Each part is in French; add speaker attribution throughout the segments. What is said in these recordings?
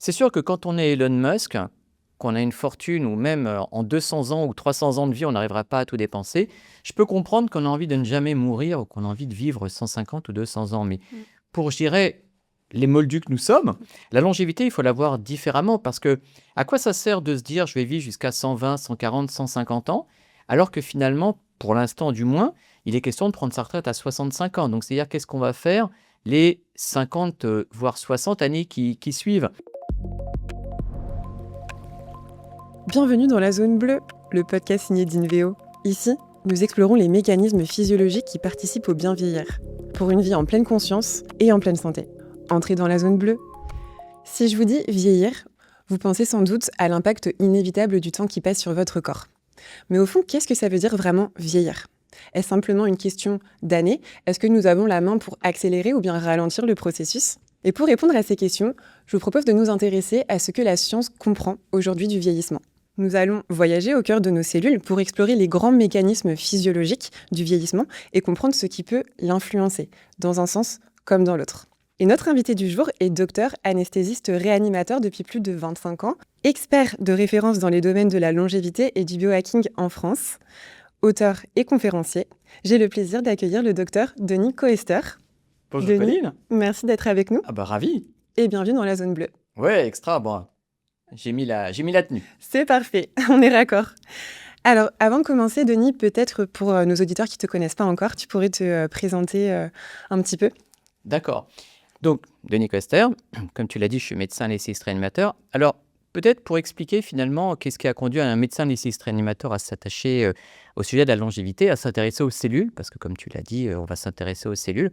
Speaker 1: C'est sûr que quand on est Elon Musk, qu'on a une fortune ou même en 200 ans ou 300 ans de vie, on n'arrivera pas à tout dépenser, je peux comprendre qu'on a envie de ne jamais mourir ou qu'on a envie de vivre 150 ou 200 ans. Mais
Speaker 2: Mmh.
Speaker 1: pour, je dirais, les moldus que nous sommes, la longévité, il faut la voir différemment parce que à quoi ça sert de se dire je vais vivre jusqu'à 120, 140, 150 ans, alors que finalement, pour l'instant du moins, il est question de prendre sa retraite à 65 ans. Donc, c'est-à-dire qu'est-ce qu'on va faire les 50, voire 60 années qui suivent.
Speaker 2: Bienvenue dans la zone bleue, le podcast signé d'Inveo. Ici, nous explorons les mécanismes physiologiques qui participent au bien vieillir, pour une vie en pleine conscience et en pleine santé. Entrez dans la zone bleue. Si je vous dis vieillir, vous pensez sans doute à l'impact inévitable du temps qui passe sur votre corps. Mais au fond, qu'est-ce que ça veut dire vraiment vieillir ? Est-ce simplement une question d'années ? Est-ce que nous avons la main pour accélérer ou bien ralentir le processus ? Et pour répondre à ces questions, je vous propose de nous intéresser à ce que la science comprend aujourd'hui du vieillissement. Nous allons voyager au cœur de nos cellules pour explorer les grands mécanismes physiologiques du vieillissement et comprendre ce qui peut l'influencer, dans un sens comme dans l'autre. Et notre invité du jour est docteur anesthésiste réanimateur depuis plus de 25 ans, expert de référence dans les domaines de la longévité et du biohacking en France, auteur et conférencier. J'ai le plaisir d'accueillir le docteur Denis Koester.
Speaker 1: Bonjour
Speaker 2: Denis,
Speaker 1: Colline.
Speaker 2: merci d'être avec nous
Speaker 1: Ah bah ravi.
Speaker 2: et bienvenue dans la zone bleue.
Speaker 1: Ouais, extra. Bon, j'ai mis la tenue.
Speaker 2: C'est parfait, on est raccord. Alors, avant de commencer, Denis, peut-être pour nos auditeurs qui ne te connaissent pas encore, tu pourrais te présenter un petit peu.
Speaker 1: D'accord. Donc, Denis Coester, comme tu l'as dit, je suis médecin anesthésiste réanimateur. Alors, peut-être pour expliquer finalement qu'est-ce qui a conduit un médecin anesthésiste réanimateur à s'attacher au sujet de la longévité, à s'intéresser aux cellules, parce que comme tu l'as dit, on va s'intéresser aux cellules.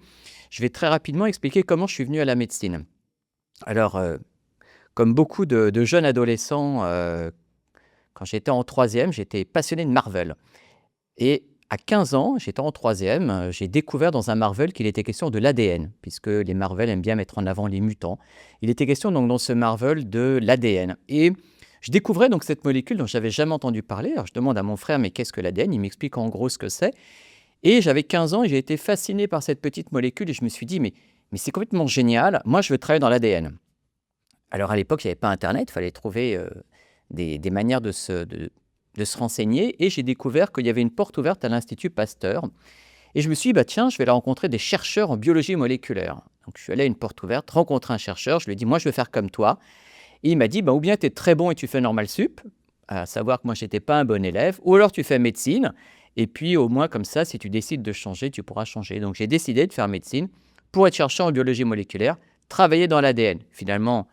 Speaker 1: Je vais très rapidement expliquer comment je suis venu à la médecine. Alors, comme beaucoup de jeunes adolescents, quand j'étais en troisième, j'étais passionné de Marvel. Et à 15 ans, j'étais en troisième, j'ai découvert dans un Marvel qu'il était question de l'ADN, puisque les Marvel aiment bien mettre en avant les mutants. Il était question donc dans ce Marvel de l'ADN. Et je découvrais donc cette molécule dont j'avais jamais entendu parler. Alors je demande à mon frère, mais qu'est-ce que l'ADN? Il m'explique en gros ce que c'est. Et j'avais 15 ans et j'ai été fasciné par cette petite molécule et je me suis dit, mais c'est complètement génial, moi je veux travailler dans l'ADN. Alors à l'époque, il n'y avait pas Internet, il fallait trouver des manières de se renseigner et j'ai découvert qu'il y avait une porte ouverte à l'Institut Pasteur. Et je me suis dit, bah tiens, je vais aller rencontrer des chercheurs en biologie moléculaire. Donc je suis allé à une porte ouverte, rencontrer un chercheur, je lui ai dit, moi je veux faire comme toi. Et il m'a dit, bah, ou bien tu es très bon et tu fais normal sup, à savoir que moi je n'étais pas un bon élève, ou alors tu fais médecine, et puis au moins comme ça, si tu décides de changer, tu pourras changer. Donc j'ai décidé de faire médecine pour être chercheur en biologie moléculaire, travailler dans l'ADN. Finalement,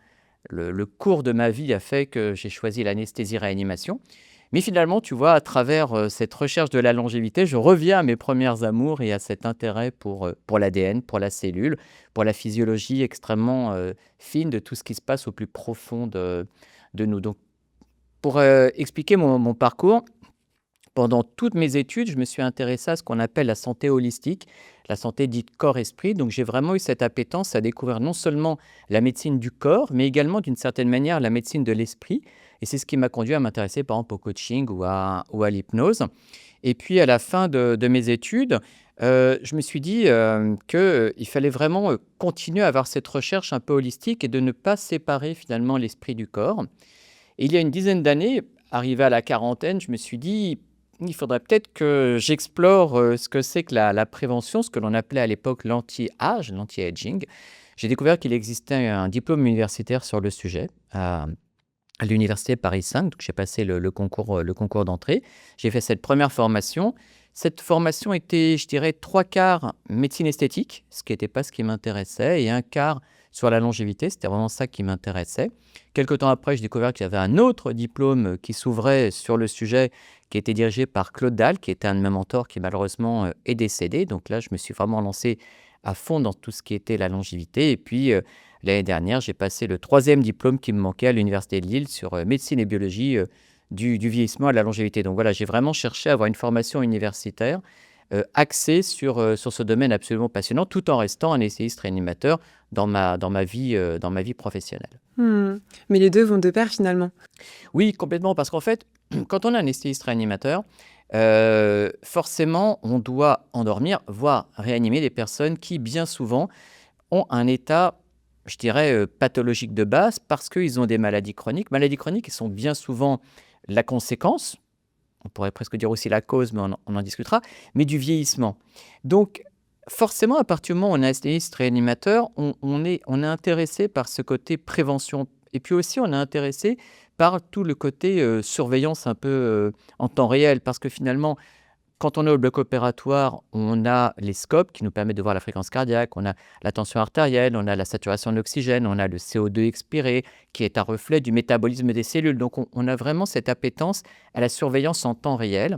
Speaker 1: le cours de ma vie a fait que j'ai choisi l'anesthésie-réanimation. Mais finalement, tu vois, à travers cette recherche de la longévité, je reviens à mes premières amours et à cet intérêt pour l'ADN, pour la cellule, pour la physiologie extrêmement fine de tout ce qui se passe au plus profond de nous. Donc, pour expliquer mon parcours, pendant toutes mes études, je me suis intéressé à ce qu'on appelle la santé holistique, la santé dite corps-esprit. Donc, j'ai vraiment eu cette appétence à découvrir non seulement la médecine du corps, mais également d'une certaine manière la médecine de l'esprit. Et c'est ce qui m'a conduit à m'intéresser par exemple au coaching ou à l'hypnose. Et puis, à la fin de mes études, je me suis dit qu'il fallait vraiment continuer à avoir cette recherche un peu holistique et de ne pas séparer finalement l'esprit du corps. Et il y a une dizaine d'années, arrivé à la quarantaine, je me suis dit, il faudrait peut-être que j'explore ce que c'est que la prévention, ce que l'on appelait à l'époque l'anti-âge, l'anti-aging. J'ai découvert qu'il existait un diplôme universitaire sur le sujet à l'université Paris 5. Donc j'ai passé le concours d'entrée. J'ai fait cette première formation. Cette formation était, je dirais, 3/4 médecine esthétique, ce qui n'était pas ce qui m'intéressait, et 1/4 sur la longévité. C'était vraiment ça qui m'intéressait. Quelque temps après, j'ai découvert qu'il y avait un autre diplôme qui s'ouvrait sur le sujet, qui était dirigé par Claude Dalle, qui était un de mes mentors qui malheureusement est décédé. Donc là, je me suis vraiment lancé à fond dans tout ce qui était la longévité. Et puis, l'année dernière, j'ai passé le 3e diplôme qui me manquait à l'Université de Lille sur médecine et biologie du vieillissement à la longévité. Donc voilà, j'ai vraiment cherché à avoir une formation universitaire axée sur ce domaine absolument passionnant, tout en restant anesthésiste réanimateur dans ma vie professionnelle.
Speaker 2: Mais les deux vont de pair finalement.
Speaker 1: Oui, complètement, parce qu'en fait, quand on est anesthésiste réanimateur, forcément, on doit endormir, voire réanimer des personnes qui, bien souvent, ont un état je dirais, pathologiques de base parce qu'ils ont des maladies chroniques. Maladies chroniques qui sont bien souvent la conséquence, on pourrait presque dire aussi la cause, mais on en discutera, mais du vieillissement. Donc, forcément, à partir du moment où on est anesthésiste réanimateur, on est intéressé par ce côté prévention. Et puis aussi, on est intéressé par tout le côté surveillance un peu en temps réel, parce que finalement, quand on est au bloc opératoire, on a les scopes qui nous permettent de voir la fréquence cardiaque, on a la tension artérielle, on a la saturation de l'oxygène, on a le CO2 expiré, qui est un reflet du métabolisme des cellules. Donc, on a vraiment cette appétence à la surveillance en temps réel.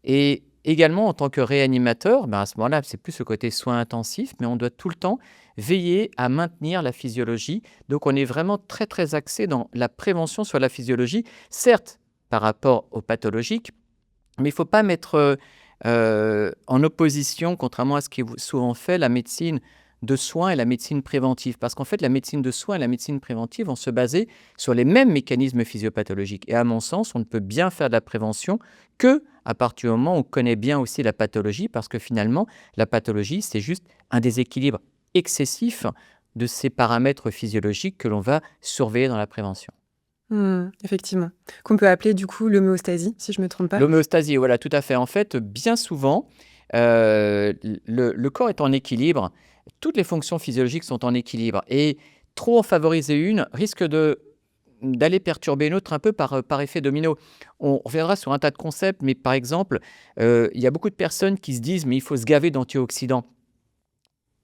Speaker 1: Et également, en tant que réanimateur, à ce moment-là, c'est plus ce côté soins intensifs, mais on doit tout le temps veiller à maintenir la physiologie. Donc, on est vraiment très, très axé dans la prévention sur la physiologie, certes par rapport aux pathologiques, mais il ne faut pas mettre en opposition, contrairement à ce qui est souvent fait, la médecine de soins et la médecine préventive. Parce qu'en fait, la médecine de soins et la médecine préventive vont se baser sur les mêmes mécanismes physiopathologiques. Et à mon sens, on ne peut bien faire de la prévention que à partir du moment où on connaît bien aussi la pathologie, parce que finalement, la pathologie, c'est juste un déséquilibre excessif de ces paramètres physiologiques que l'on va surveiller dans la prévention.
Speaker 2: Effectivement. Qu'on peut appeler du coup l'homéostasie, si je ne me trompe pas.
Speaker 1: L'homéostasie, voilà, tout à fait. En fait, bien souvent, le corps est en équilibre, toutes les fonctions physiologiques sont en équilibre et trop en favoriser une risque d'aller perturber une autre un peu par effet domino. On reviendra sur un tas de concepts, mais par exemple, il y a beaucoup de personnes qui se disent: «Mais il faut se gaver d'antioxydants».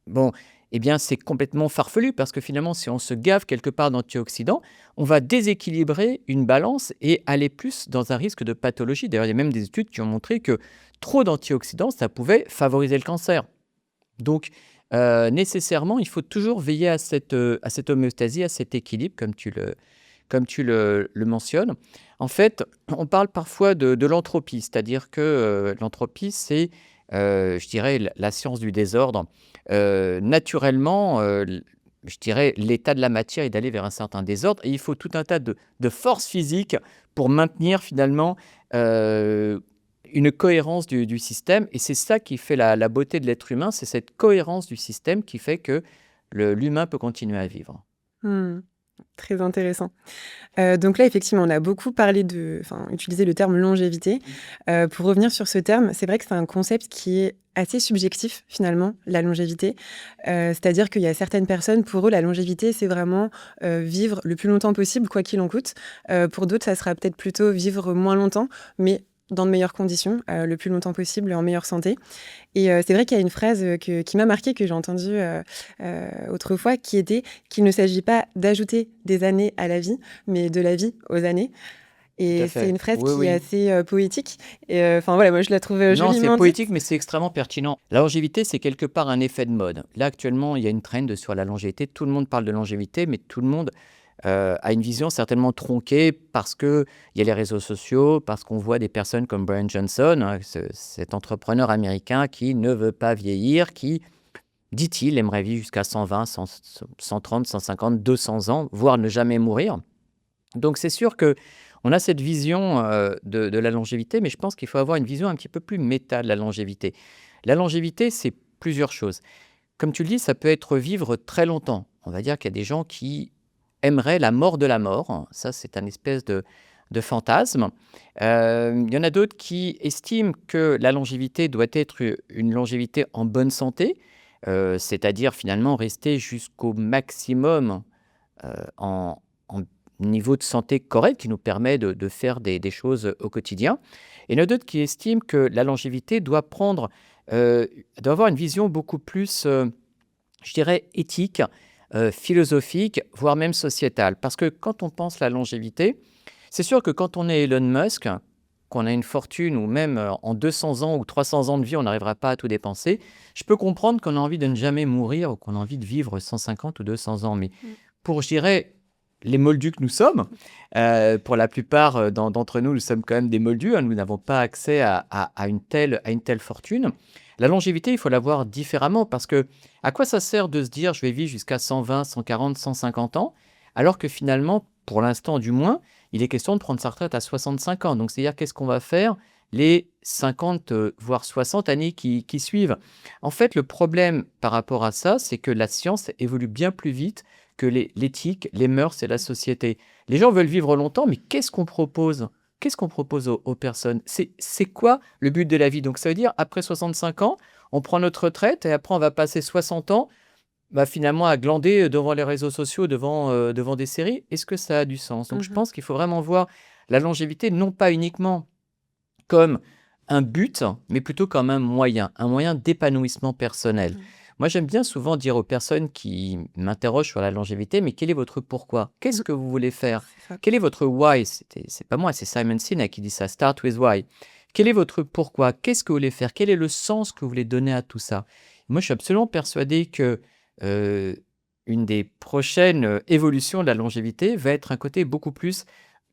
Speaker 1: Bon, eh bien, c'est complètement farfelu parce que finalement, si on se gave quelque part d'antioxydants, on va déséquilibrer une balance et aller plus dans un risque de pathologie. D'ailleurs, il y a même des études qui ont montré que trop d'antioxydants, ça pouvait favoriser le cancer. Donc, nécessairement, il faut toujours veiller à cette homéostasie, à cet équilibre, comme tu le mentionnes. En fait, on parle parfois de l'entropie, c'est-à-dire que l'entropie, c'est, je dirais, la science du désordre. Naturellement, je dirais, l'état de la matière est d'aller vers un certain désordre et il faut tout un tas de forces physiques pour maintenir finalement une cohérence du système. Et c'est ça qui fait la beauté de l'être humain, c'est cette cohérence du système qui fait que l'humain peut continuer à vivre.
Speaker 2: Mmh. Très intéressant. Donc là, effectivement, on a beaucoup utilisé le terme longévité. Pour revenir sur ce terme, c'est vrai que c'est un concept qui est assez subjectif, finalement, la longévité. C'est-à-dire qu'il y a certaines personnes, pour eux, la longévité, c'est vraiment vivre le plus longtemps possible, quoi qu'il en coûte. Pour d'autres, ça sera peut-être plutôt vivre moins longtemps, mais dans de meilleures conditions, le plus longtemps possible, en meilleure santé. Et c'est vrai qu'il y a une phrase qui m'a marquée, que j'ai entendue autrefois, qui était qu'il ne s'agit pas d'ajouter des années à la vie, mais de la vie aux années.
Speaker 1: Tout à
Speaker 2: Et c'est
Speaker 1: fait.
Speaker 2: une phrase
Speaker 1: Oui,
Speaker 2: qui est
Speaker 1: oui.
Speaker 2: assez poétique. Et enfin voilà, moi je la trouve
Speaker 1: Non, c'est
Speaker 2: joliment dite.
Speaker 1: poétique, mais c'est extrêmement pertinent. La longévité, c'est quelque part un effet de mode. Là, actuellement, il y a une trend sur la longévité. Tout le monde parle de longévité, mais tout le monde a une vision certainement tronquée parce qu'il y a les réseaux sociaux, parce qu'on voit des personnes comme Brian Johnson, hein, cet entrepreneur américain qui ne veut pas vieillir, qui, dit-il, aimerait vivre jusqu'à 120, 130, 150, 200 ans, voire ne jamais mourir. Donc c'est sûr que on a cette vision de la longévité, mais je pense qu'il faut avoir une vision un petit peu plus méta de la longévité. La longévité, c'est plusieurs choses. Comme tu le dis, ça peut être vivre très longtemps. On va dire qu'il y a des gens qui aimeraient la mort de la mort. Ça, c'est un espèce de fantasme. Il y en a d'autres qui estiment que la longévité doit être une longévité en bonne santé, c'est-à-dire finalement rester jusqu'au maximum en niveau de santé correct qui nous permet de faire des choses au quotidien. Et il y en a d'autres qui estiment que la longévité doit avoir une vision beaucoup plus, je dirais, éthique, philosophique, voire même sociétale. Parce que quand on pense la longévité, c'est sûr que quand on est Elon Musk, qu'on a une fortune ou même en 200 ans ou 300 ans de vie, on n'arrivera pas à tout dépenser, je peux comprendre qu'on a envie de ne jamais mourir ou qu'on a envie de vivre 150 ou 200 ans. Mais pour, je dirais, les moldus que nous sommes, pour la plupart d'entre nous, nous sommes quand même des moldus, hein, nous n'avons pas accès à une telle fortune. La longévité, il faut la voir différemment parce que à quoi ça sert de se dire je vais vivre jusqu'à 120, 140, 150 ans, alors que finalement, pour l'instant du moins, il est question de prendre sa retraite à 65 ans. Donc c'est-à-dire qu'est-ce qu'on va faire les 50, voire 60 années qui suivent. En fait, le problème par rapport à ça, c'est que la science évolue bien plus vite que l'éthique, les mœurs et la société. Les gens veulent vivre longtemps, mais qu'est-ce qu'on propose? Qu'est-ce qu'on propose aux personnes? C'est quoi le but de la vie? Donc ça veut dire, après 65 ans, on prend notre retraite et après on va passer 60 ans finalement à glander devant les réseaux sociaux, devant des séries. Est-ce que ça a du sens? Donc je pense qu'il faut vraiment voir la longévité non pas uniquement comme un but, mais plutôt comme un moyen d'épanouissement personnel. Moi, j'aime bien souvent dire aux personnes qui m'interrogent sur la longévité, mais quel est votre pourquoi? Qu'est-ce que vous voulez faire?
Speaker 2: C'est ça.
Speaker 1: Quel est votre why? C'est pas moi, c'est Simon Sinek qui dit ça. Start with why. Quel est votre pourquoi? Qu'est-ce que vous voulez faire? Quel est le sens que vous voulez donner à tout ça? Moi, je suis absolument persuadé que une des prochaines évolutions de la longévité va être un côté beaucoup plus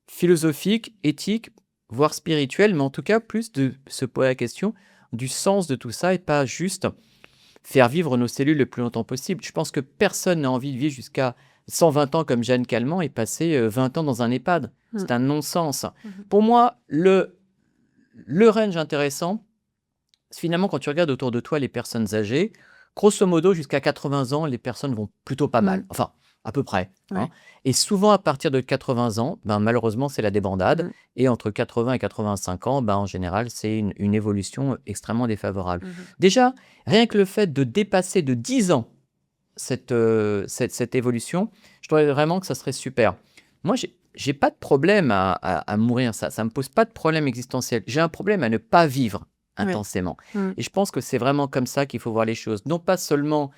Speaker 1: philosophique, éthique, voire spirituel, mais en tout cas plus de se poser la question du sens de tout ça et pas juste faire vivre nos cellules le plus longtemps possible. Je pense que personne n'a envie de vivre jusqu'à 120 ans comme Jeanne Calment et passer 20 ans dans un EHPAD. C'est un non-sens. Pour moi, le range intéressant, c'est finalement quand tu regardes autour de toi les personnes âgées, grosso modo, jusqu'à 80 ans, les personnes vont plutôt pas mal. Enfin, à peu près.
Speaker 2: Ouais.
Speaker 1: Et souvent, à partir de 80 ans, malheureusement, c'est la débandade. Et entre 80 et 85 ans, en général, c'est une évolution extrêmement défavorable. Déjà, rien que le fait de dépasser de 10 ans cette évolution, je trouve vraiment que ça serait super. Moi, j'ai pas de problème à mourir. Ça me pose pas de problème existentiel. J'ai un problème à ne pas vivre intensément. Et je pense que c'est vraiment comme ça qu'il faut voir les choses. Non pas seulement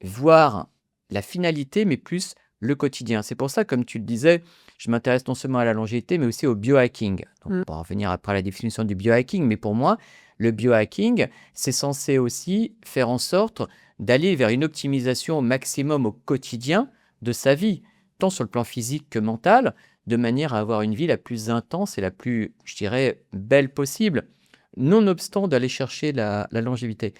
Speaker 1: voir la finalité, mais plus le quotidien. C'est pour ça, comme tu le disais, je m'intéresse non seulement à la longévité, mais aussi au biohacking. Donc, on va revenir après à la définition du biohacking, mais pour moi, le biohacking, c'est censé aussi faire en sorte d'aller vers une optimisation au maximum au quotidien de sa vie, tant sur le plan physique que mental, de manière à avoir une vie la plus intense et la plus, je dirais, belle possible, nonobstant d'aller chercher la longévité.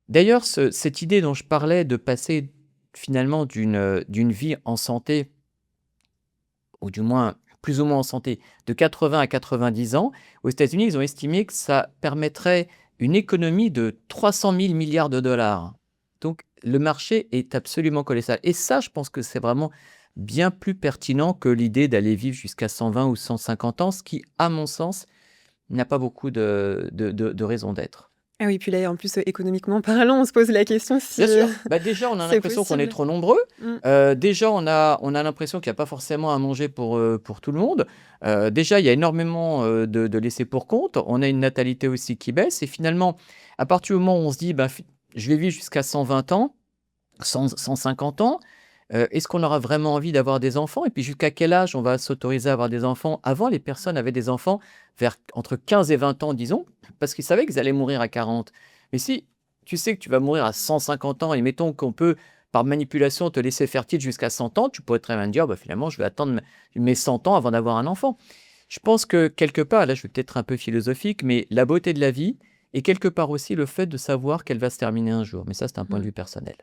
Speaker 1: D'ailleurs, cette idée dont je parlais de passer finalement d'une vie en santé, ou du moins plus ou moins en santé, de 80 à 90 ans, aux États-Unis, ils ont estimé que ça permettrait une économie de 300 000 milliards de dollars. Donc, le marché est absolument colossal. Et ça, je pense que c'est vraiment bien plus pertinent que l'idée d'aller vivre jusqu'à 120 ou 150 ans, ce qui, à mon sens, n'a pas beaucoup de raison d'être.
Speaker 2: Ah oui, puis là, en plus, économiquement parlant, on se pose la question si
Speaker 1: Bien sûr. Déjà, on a
Speaker 2: c'est
Speaker 1: l'impression qu'on est
Speaker 2: possible.
Speaker 1: trop nombreux. Déjà, on a l'impression qu'il n'y a pas forcément à manger pour tout le monde. Déjà, il y a énormément de laissés pour compte. On a une natalité aussi qui baisse. Et finalement, à partir du moment où on se dit, je vais vivre jusqu'à 120 ans, 150 ans, est-ce qu'on aura vraiment envie d'avoir des enfants? Et puis, jusqu'à quel âge on va s'autoriser à avoir des enfants? Avant, les personnes avaient des enfants vers entre 15 et 20 ans, disons, parce qu'ils savaient qu'ils allaient mourir à 40. Mais si tu sais que tu vas mourir à 150 ans, et mettons qu'on peut, par manipulation, te laisser fertile jusqu'à 100 ans, tu pourrais très bien dire, finalement, je vais attendre mes 100 ans avant d'avoir un enfant. Je pense que quelque part, là, je vais peut-être être un peu philosophique, mais la beauté de la vie est quelque part aussi le fait de savoir qu'elle va se terminer un jour. Mais ça, c'est un point de vue personnel.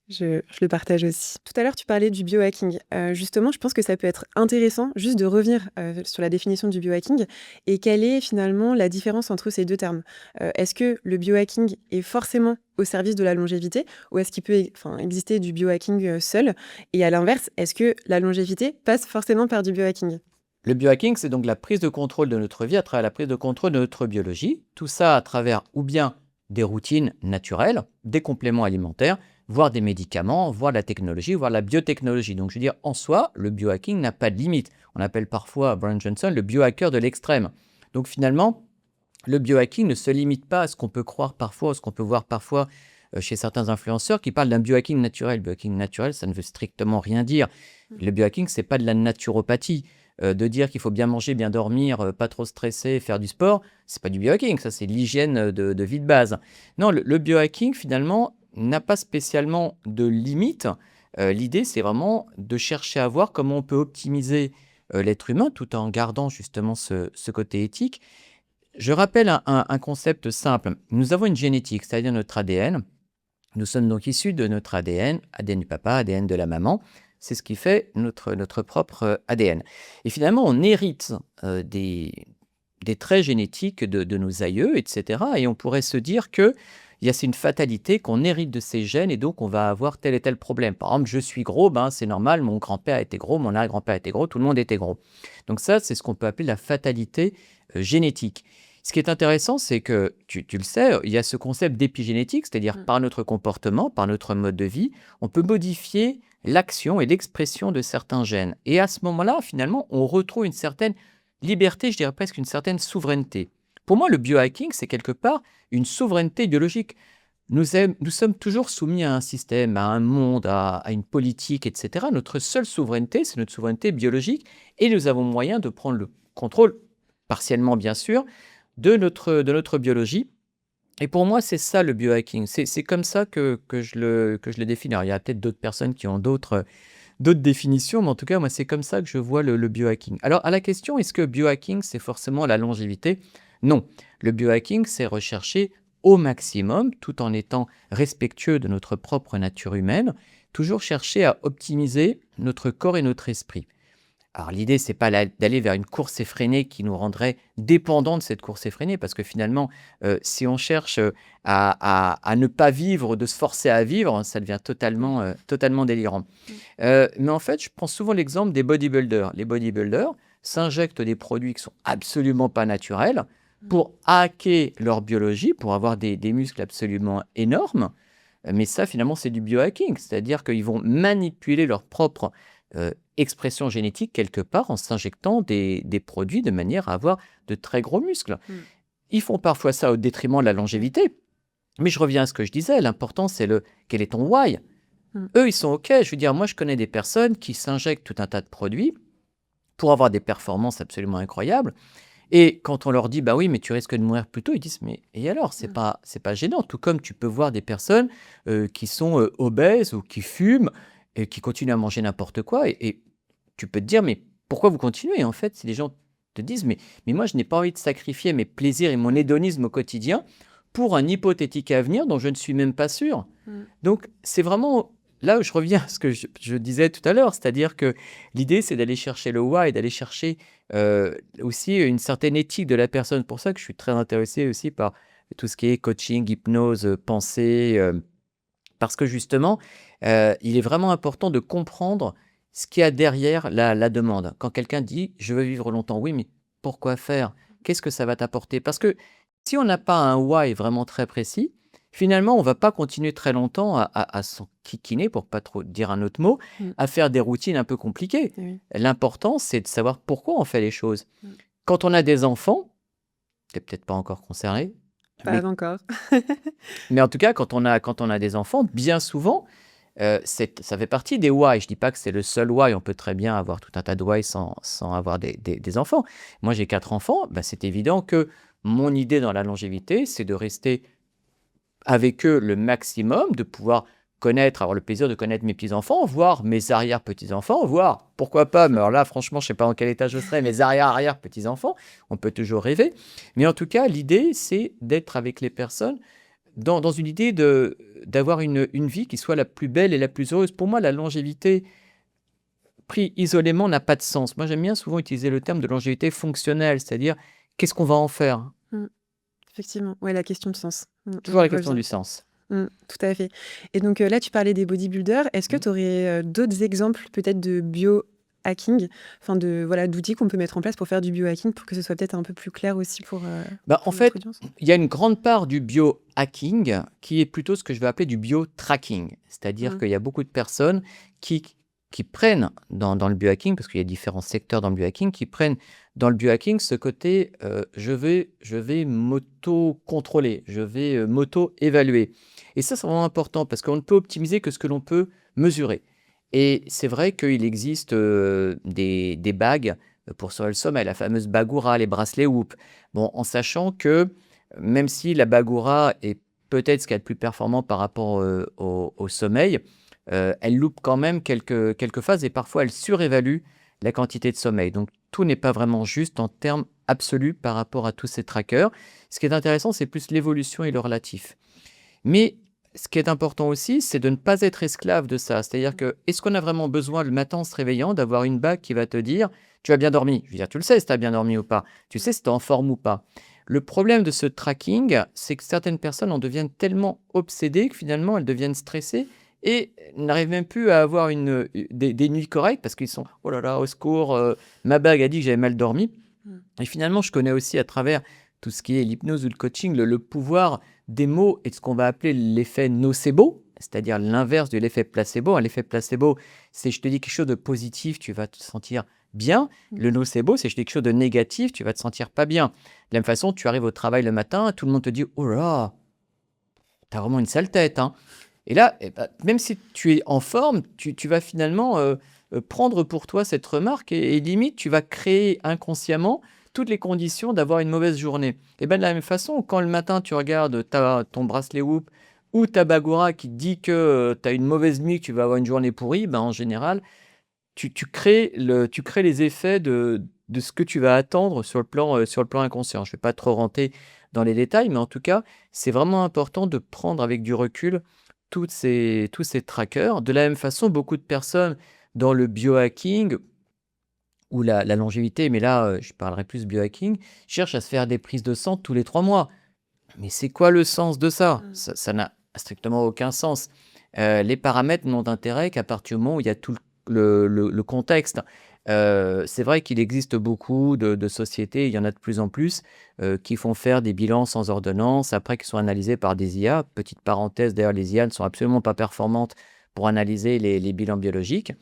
Speaker 2: Je le partage aussi. Tout à l'heure, tu parlais du biohacking. Justement, je pense que ça peut être intéressant juste de revenir sur la définition du biohacking et quelle est finalement la différence entre ces deux termes. Est-ce que le biohacking est forcément au service de la longévité ou est-ce qu'il peut exister du biohacking seul? Et à l'inverse, est-ce que la longévité passe forcément par du biohacking?
Speaker 1: Le biohacking, c'est donc la prise de contrôle de notre vie à travers la prise de contrôle de notre biologie. Tout ça à travers ou bien des routines naturelles, des compléments alimentaires, voire des médicaments, voire la technologie, voire la biotechnologie. Donc, je veux dire, en soi, le biohacking n'a pas de limite. On appelle parfois Brian Johnson le biohacker de l'extrême. Donc, finalement, le biohacking ne se limite pas à ce qu'on peut croire parfois, ce qu'on peut voir parfois chez certains influenceurs qui parlent d'un biohacking naturel. Le biohacking naturel, ça ne veut strictement rien dire. Le biohacking, ce n'est pas de la naturopathie. De dire qu'il faut bien manger, bien dormir, pas trop stresser, faire du sport, c'est pas du biohacking, ça c'est l'hygiène de vie de base. Non, le biohacking finalement n'a pas spécialement de limite. L'idée c'est vraiment de chercher à voir comment on peut optimiser l'être humain tout en gardant justement ce côté éthique. Je rappelle un concept simple. Nous avons une génétique, c'est-à-dire notre ADN. Nous sommes donc issus de notre ADN, ADN du papa, ADN de la maman. C'est ce qui fait notre propre ADN. Et finalement, on hérite des des traits génétiques de nos aïeux, etc. Et on pourrait se dire que c'est une fatalité qu'on hérite de ces gènes et donc on va avoir tel et tel problème. Par exemple, je suis gros, ben, c'est normal, mon grand-père était gros, mon arrière-grand-père était gros, tout le monde était gros. Donc ça, c'est ce qu'on peut appeler la fatalité génétique. Ce qui est intéressant, c'est que, tu le sais, il y a ce concept d'épigénétique, c'est-à-dire par notre comportement, par notre mode de vie, on peut modifier l'action et l'expression de certains gènes. Et à ce moment-là, finalement, on retrouve une certaine liberté, je dirais presque une certaine souveraineté. Pour moi, le biohacking, c'est quelque part une souveraineté biologique. Nous sommes toujours soumis à un système, à un monde, à une politique, etc. Notre seule souveraineté, c'est notre souveraineté biologique et nous avons moyen de prendre le contrôle, partiellement bien sûr, de notre biologie. Et pour moi, c'est ça le biohacking. C'est comme ça que je le définis. Alors, il y a peut-être d'autres personnes qui ont d'autres définitions, mais en tout cas, moi, c'est comme ça que je vois le biohacking. Alors, à la question, est-ce que biohacking, c'est forcément la longévité? Non. Le biohacking, c'est rechercher au maximum, tout en étant respectueux de notre propre nature humaine, toujours chercher à optimiser notre corps et notre esprit. Alors l'idée, c'est pas d'aller vers une course effrénée qui nous rendrait dépendants de cette course effrénée, parce que finalement, si on cherche à ne pas vivre, de se forcer à vivre, ça devient totalement délirant. Mais en fait, je prends souvent l'exemple des bodybuilders. Les bodybuilders s'injectent des produits qui sont absolument pas naturels pour hacker leur biologie, pour avoir des muscles absolument énormes. Mais ça, finalement, c'est du biohacking, c'est-à-dire qu'ils vont manipuler leur propre expression génétique quelque part en s'injectant des produits de manière à avoir de très gros muscles. Ils font parfois ça au détriment de la longévité. Mais je reviens à ce que je disais, l'important c'est quel est ton why. Eux, ils sont OK. Je veux dire, moi, je connais des personnes qui s'injectent tout un tas de produits pour avoir des performances absolument incroyables. Et quand on leur dit, bah oui, mais tu risques de mourir plus tôt, ils disent, mais et alors, c'est pas gênant. Tout comme tu peux voir des personnes qui sont obèses ou qui fument et qui continuent à manger n'importe quoi. Et tu peux te dire, mais pourquoi vous continuez? En fait, si les gens te disent, mais moi, je n'ai pas envie de sacrifier mes plaisirs et mon hédonisme au quotidien pour un hypothétique avenir dont je ne suis même pas sûr. Donc, c'est vraiment là où je reviens à ce que je disais tout à l'heure, c'est-à-dire que l'idée, c'est d'aller chercher le why, d'aller chercher aussi une certaine éthique de la personne. C'est pour ça que je suis très intéressé aussi par tout ce qui est coaching, hypnose, pensée, parce que justement, il est vraiment important de comprendre ce qu'il y a derrière la demande. Quand quelqu'un dit « je veux vivre longtemps », oui, mais pourquoi faire? Qu'est-ce que ça va t'apporter? Parce que si on n'a pas un why vraiment très précis, finalement, on ne va pas continuer très longtemps à s'enquiquiner, pour pas trop dire un autre mot, à faire des routines un peu compliquées.
Speaker 2: Oui.
Speaker 1: L'important, c'est de savoir pourquoi on fait les choses. Quand on a des enfants, tu n'es peut-être pas encore concerné,
Speaker 2: Pas encore.
Speaker 1: mais en tout cas, quand on a des enfants, bien souvent, ça fait partie des why. Je ne dis pas que c'est le seul why. On peut très bien avoir tout un tas de why sans avoir des enfants. Moi, j'ai 4 enfants. Ben, c'est évident que mon idée dans la longévité, c'est de rester avec eux le maximum, de pouvoir avoir le plaisir de connaître mes petits-enfants, voire mes arrière-petits-enfants, voire, pourquoi pas, mais alors là, franchement, je ne sais pas en quel état je serai, mes arrière-arrière-petits-enfants, on peut toujours rêver. Mais en tout cas, l'idée, c'est d'être avec les personnes dans une idée d'avoir une vie qui soit la plus belle et la plus heureuse. Pour moi, la longévité, pris isolément, n'a pas de sens. Moi, j'aime bien souvent utiliser le terme de longévité fonctionnelle, c'est-à-dire, qu'est-ce qu'on va en faire?
Speaker 2: Effectivement, ouais, la question de sens.
Speaker 1: Toujours la
Speaker 2: Je vois
Speaker 1: question
Speaker 2: bien.
Speaker 1: du sens.
Speaker 2: Tout à fait. Et donc là, tu parlais des bodybuilders. Est-ce que tu aurais d'autres exemples peut-être de biohacking, enfin d'outils qu'on peut mettre en place pour faire du biohacking pour que ce soit peut-être un peu plus clair aussi pour
Speaker 1: En
Speaker 2: notre
Speaker 1: fait,
Speaker 2: audience?
Speaker 1: il y a une grande part du biohacking qui est plutôt ce que je vais appeler du biotracking. C'est-à-dire qu'il y a beaucoup de personnes qui prennent dans le biohacking, parce qu'il y a différents secteurs dans le biohacking, qui prennent dans le biohacking ce côté je vais m'auto-contrôler, je vais m'auto-évaluer. Et ça, c'est vraiment important parce qu'on ne peut optimiser que ce que l'on peut mesurer. Et c'est vrai qu'il existe des bagues pour sur le sommeil, la fameuse Bagoura, les bracelets Whoop. Bon, en sachant que même si la Bagoura est peut-être ce qu'il y a de plus performant par rapport au sommeil, elle loupe quand même quelques phases et parfois elle surévalue la quantité de sommeil. Donc tout n'est pas vraiment juste en termes absolus par rapport à tous ces trackers. Ce qui est intéressant, c'est plus l'évolution et le relatif. Mais ce qui est important aussi, c'est de ne pas être esclave de ça. C'est-à-dire que, est-ce qu'on a vraiment besoin le matin en se réveillant d'avoir une bague qui va te dire, tu as bien dormi? Je veux dire, tu le sais si tu as bien dormi ou pas. Tu sais si tu es en forme ou pas. Le problème de ce tracking, c'est que certaines personnes en deviennent tellement obsédées que finalement elles deviennent stressées et n'arrivent même plus à avoir des nuits correctes parce qu'ils sont, oh là là, au secours, ma bague a dit que j'avais mal dormi.
Speaker 2: Mm.
Speaker 1: Et finalement, je connais aussi à travers tout ce qui est l'hypnose ou le coaching, le pouvoir des mots et de ce qu'on va appeler l'effet nocebo, c'est-à-dire l'inverse de l'effet placebo. L'effet placebo, c'est je te dis quelque chose de positif, tu vas te sentir bien. Le nocebo, c'est je te dis quelque chose de négatif, tu vas te sentir pas bien. De la même façon, tu arrives au travail le matin, tout le monde te dit, oh là, t'as vraiment une sale tête, hein. Et là, même si tu es en forme, tu vas finalement prendre pour toi cette remarque et limite, tu vas créer inconsciemment toutes les conditions d'avoir une mauvaise journée. Et bien de la même façon, quand le matin, tu regardes ton bracelet Whoop ou ta Bagora qui te dit que tu as une mauvaise nuit, que tu vas avoir une journée pourrie, ben, en général, tu crées les effets de ce que tu vas attendre sur le plan inconscient. Je ne vais pas trop rentrer dans les détails, mais en tout cas, c'est vraiment important de prendre avec du recul tous ces trackers. De la même façon, beaucoup de personnes dans le biohacking ou la longévité, mais là, je parlerai plus biohacking, cherchent à se faire des prises de sang tous les 3 mois. Mais c'est quoi le sens de ça? Ça n'a strictement aucun sens. Les paramètres n'ont d'intérêt qu'à partir du moment où il y a tout le contexte. C'est vrai qu'il existe beaucoup de sociétés, il y en a de plus en plus, qui font faire des bilans sans ordonnance, après qui sont analysés par des IA. Petite parenthèse, d'ailleurs, les IA ne sont absolument pas performantes pour analyser les bilans biologiques.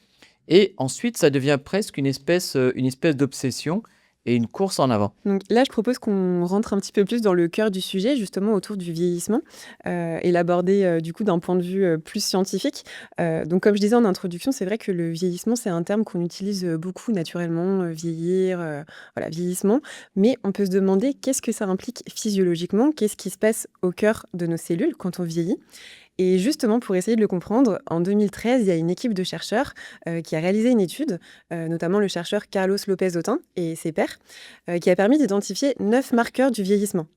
Speaker 1: Et ensuite, ça devient presque une espèce d'obsession et une course en avant.
Speaker 2: Donc là, je propose qu'on rentre un petit peu plus dans le cœur du sujet, justement autour du vieillissement, et l'aborder du coup d'un point de vue plus scientifique. Donc comme je disais en introduction, c'est vrai que le vieillissement, c'est un terme qu'on utilise beaucoup naturellement, vieillir, voilà, vieillissement. Mais on peut se demander qu'est-ce que ça implique physiologiquement, qu'est-ce qui se passe au cœur de nos cellules quand on vieillit. Et justement, pour essayer de le comprendre, en 2013, il y a une équipe de chercheurs qui a réalisé une étude, notamment le chercheur Carlos Lopez-Otin et ses pairs, qui a permis d'identifier 9 marqueurs du vieillissement.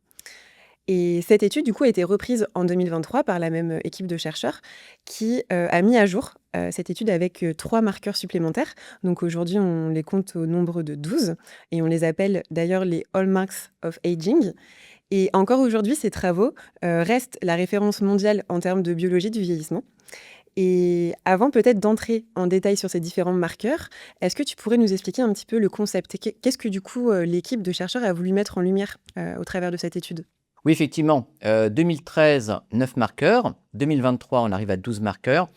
Speaker 2: Et cette étude, du coup, a été reprise en 2023 par la même équipe de chercheurs qui a mis à jour cette étude avec 3 marqueurs supplémentaires. Donc aujourd'hui, on les compte au nombre de 12 et on les appelle d'ailleurs les hallmarks of aging. Et encore aujourd'hui, ces travaux restent la référence mondiale en termes de biologie du vieillissement. Et avant peut-être d'entrer en détail sur ces différents marqueurs, est-ce que tu pourrais nous expliquer un petit peu le concept? Et qu'est-ce que du coup l'équipe de chercheurs a voulu mettre en lumière au travers de cette étude?
Speaker 1: Oui, effectivement, 2013, 9 marqueurs. 2023, on arrive à 12 marqueurs.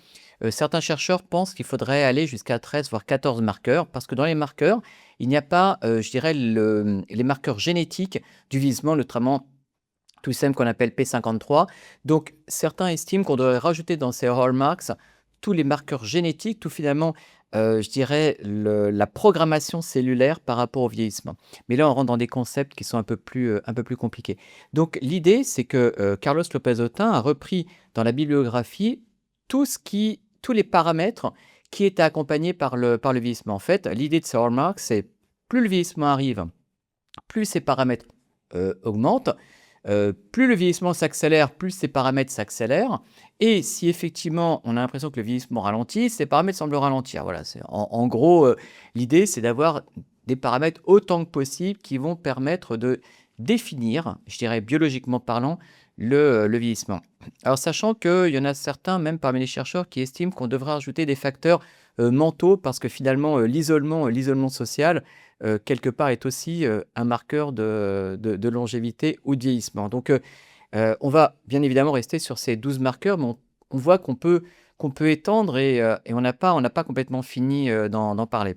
Speaker 1: Certains chercheurs pensent qu'il faudrait aller jusqu'à 13, voire 14 marqueurs, parce que dans les marqueurs, il n'y a pas, je dirais, les marqueurs génétiques du vieillissement, notamment tout ce qu'on appelle P53. Donc, certains estiment qu'on devrait rajouter dans ces hallmarks tous les marqueurs génétiques, tout finalement, je dirais, la programmation cellulaire par rapport au vieillissement. Mais là, on rentre dans des concepts qui sont un peu plus compliqués. Donc, l'idée, c'est que Carlos Lopez-Otin a repris dans la bibliographie tous les paramètres qui étaient accompagnés par le vieillissement. En fait, l'idée de ces hallmarks, c'est plus le vieillissement arrive, plus ces paramètres augmentent. Plus le vieillissement s'accélère, plus ces paramètres s'accélèrent. Et si effectivement on a l'impression que le vieillissement ralentit, ces paramètres semblent ralentir. Voilà, en gros, l'idée, c'est d'avoir des paramètres autant que possible qui vont permettre de définir, je dirais biologiquement parlant, le vieillissement. Alors, sachant qu'il y en a certains, même parmi les chercheurs, qui estiment qu'on devrait ajouter des facteurs mentaux parce que finalement, l'isolement social, quelque part, est aussi un marqueur de longévité ou de vieillissement. Donc, on va bien évidemment rester sur ces 12 marqueurs, mais on voit qu'on peut étendre et on n'a pas complètement fini d'en parler.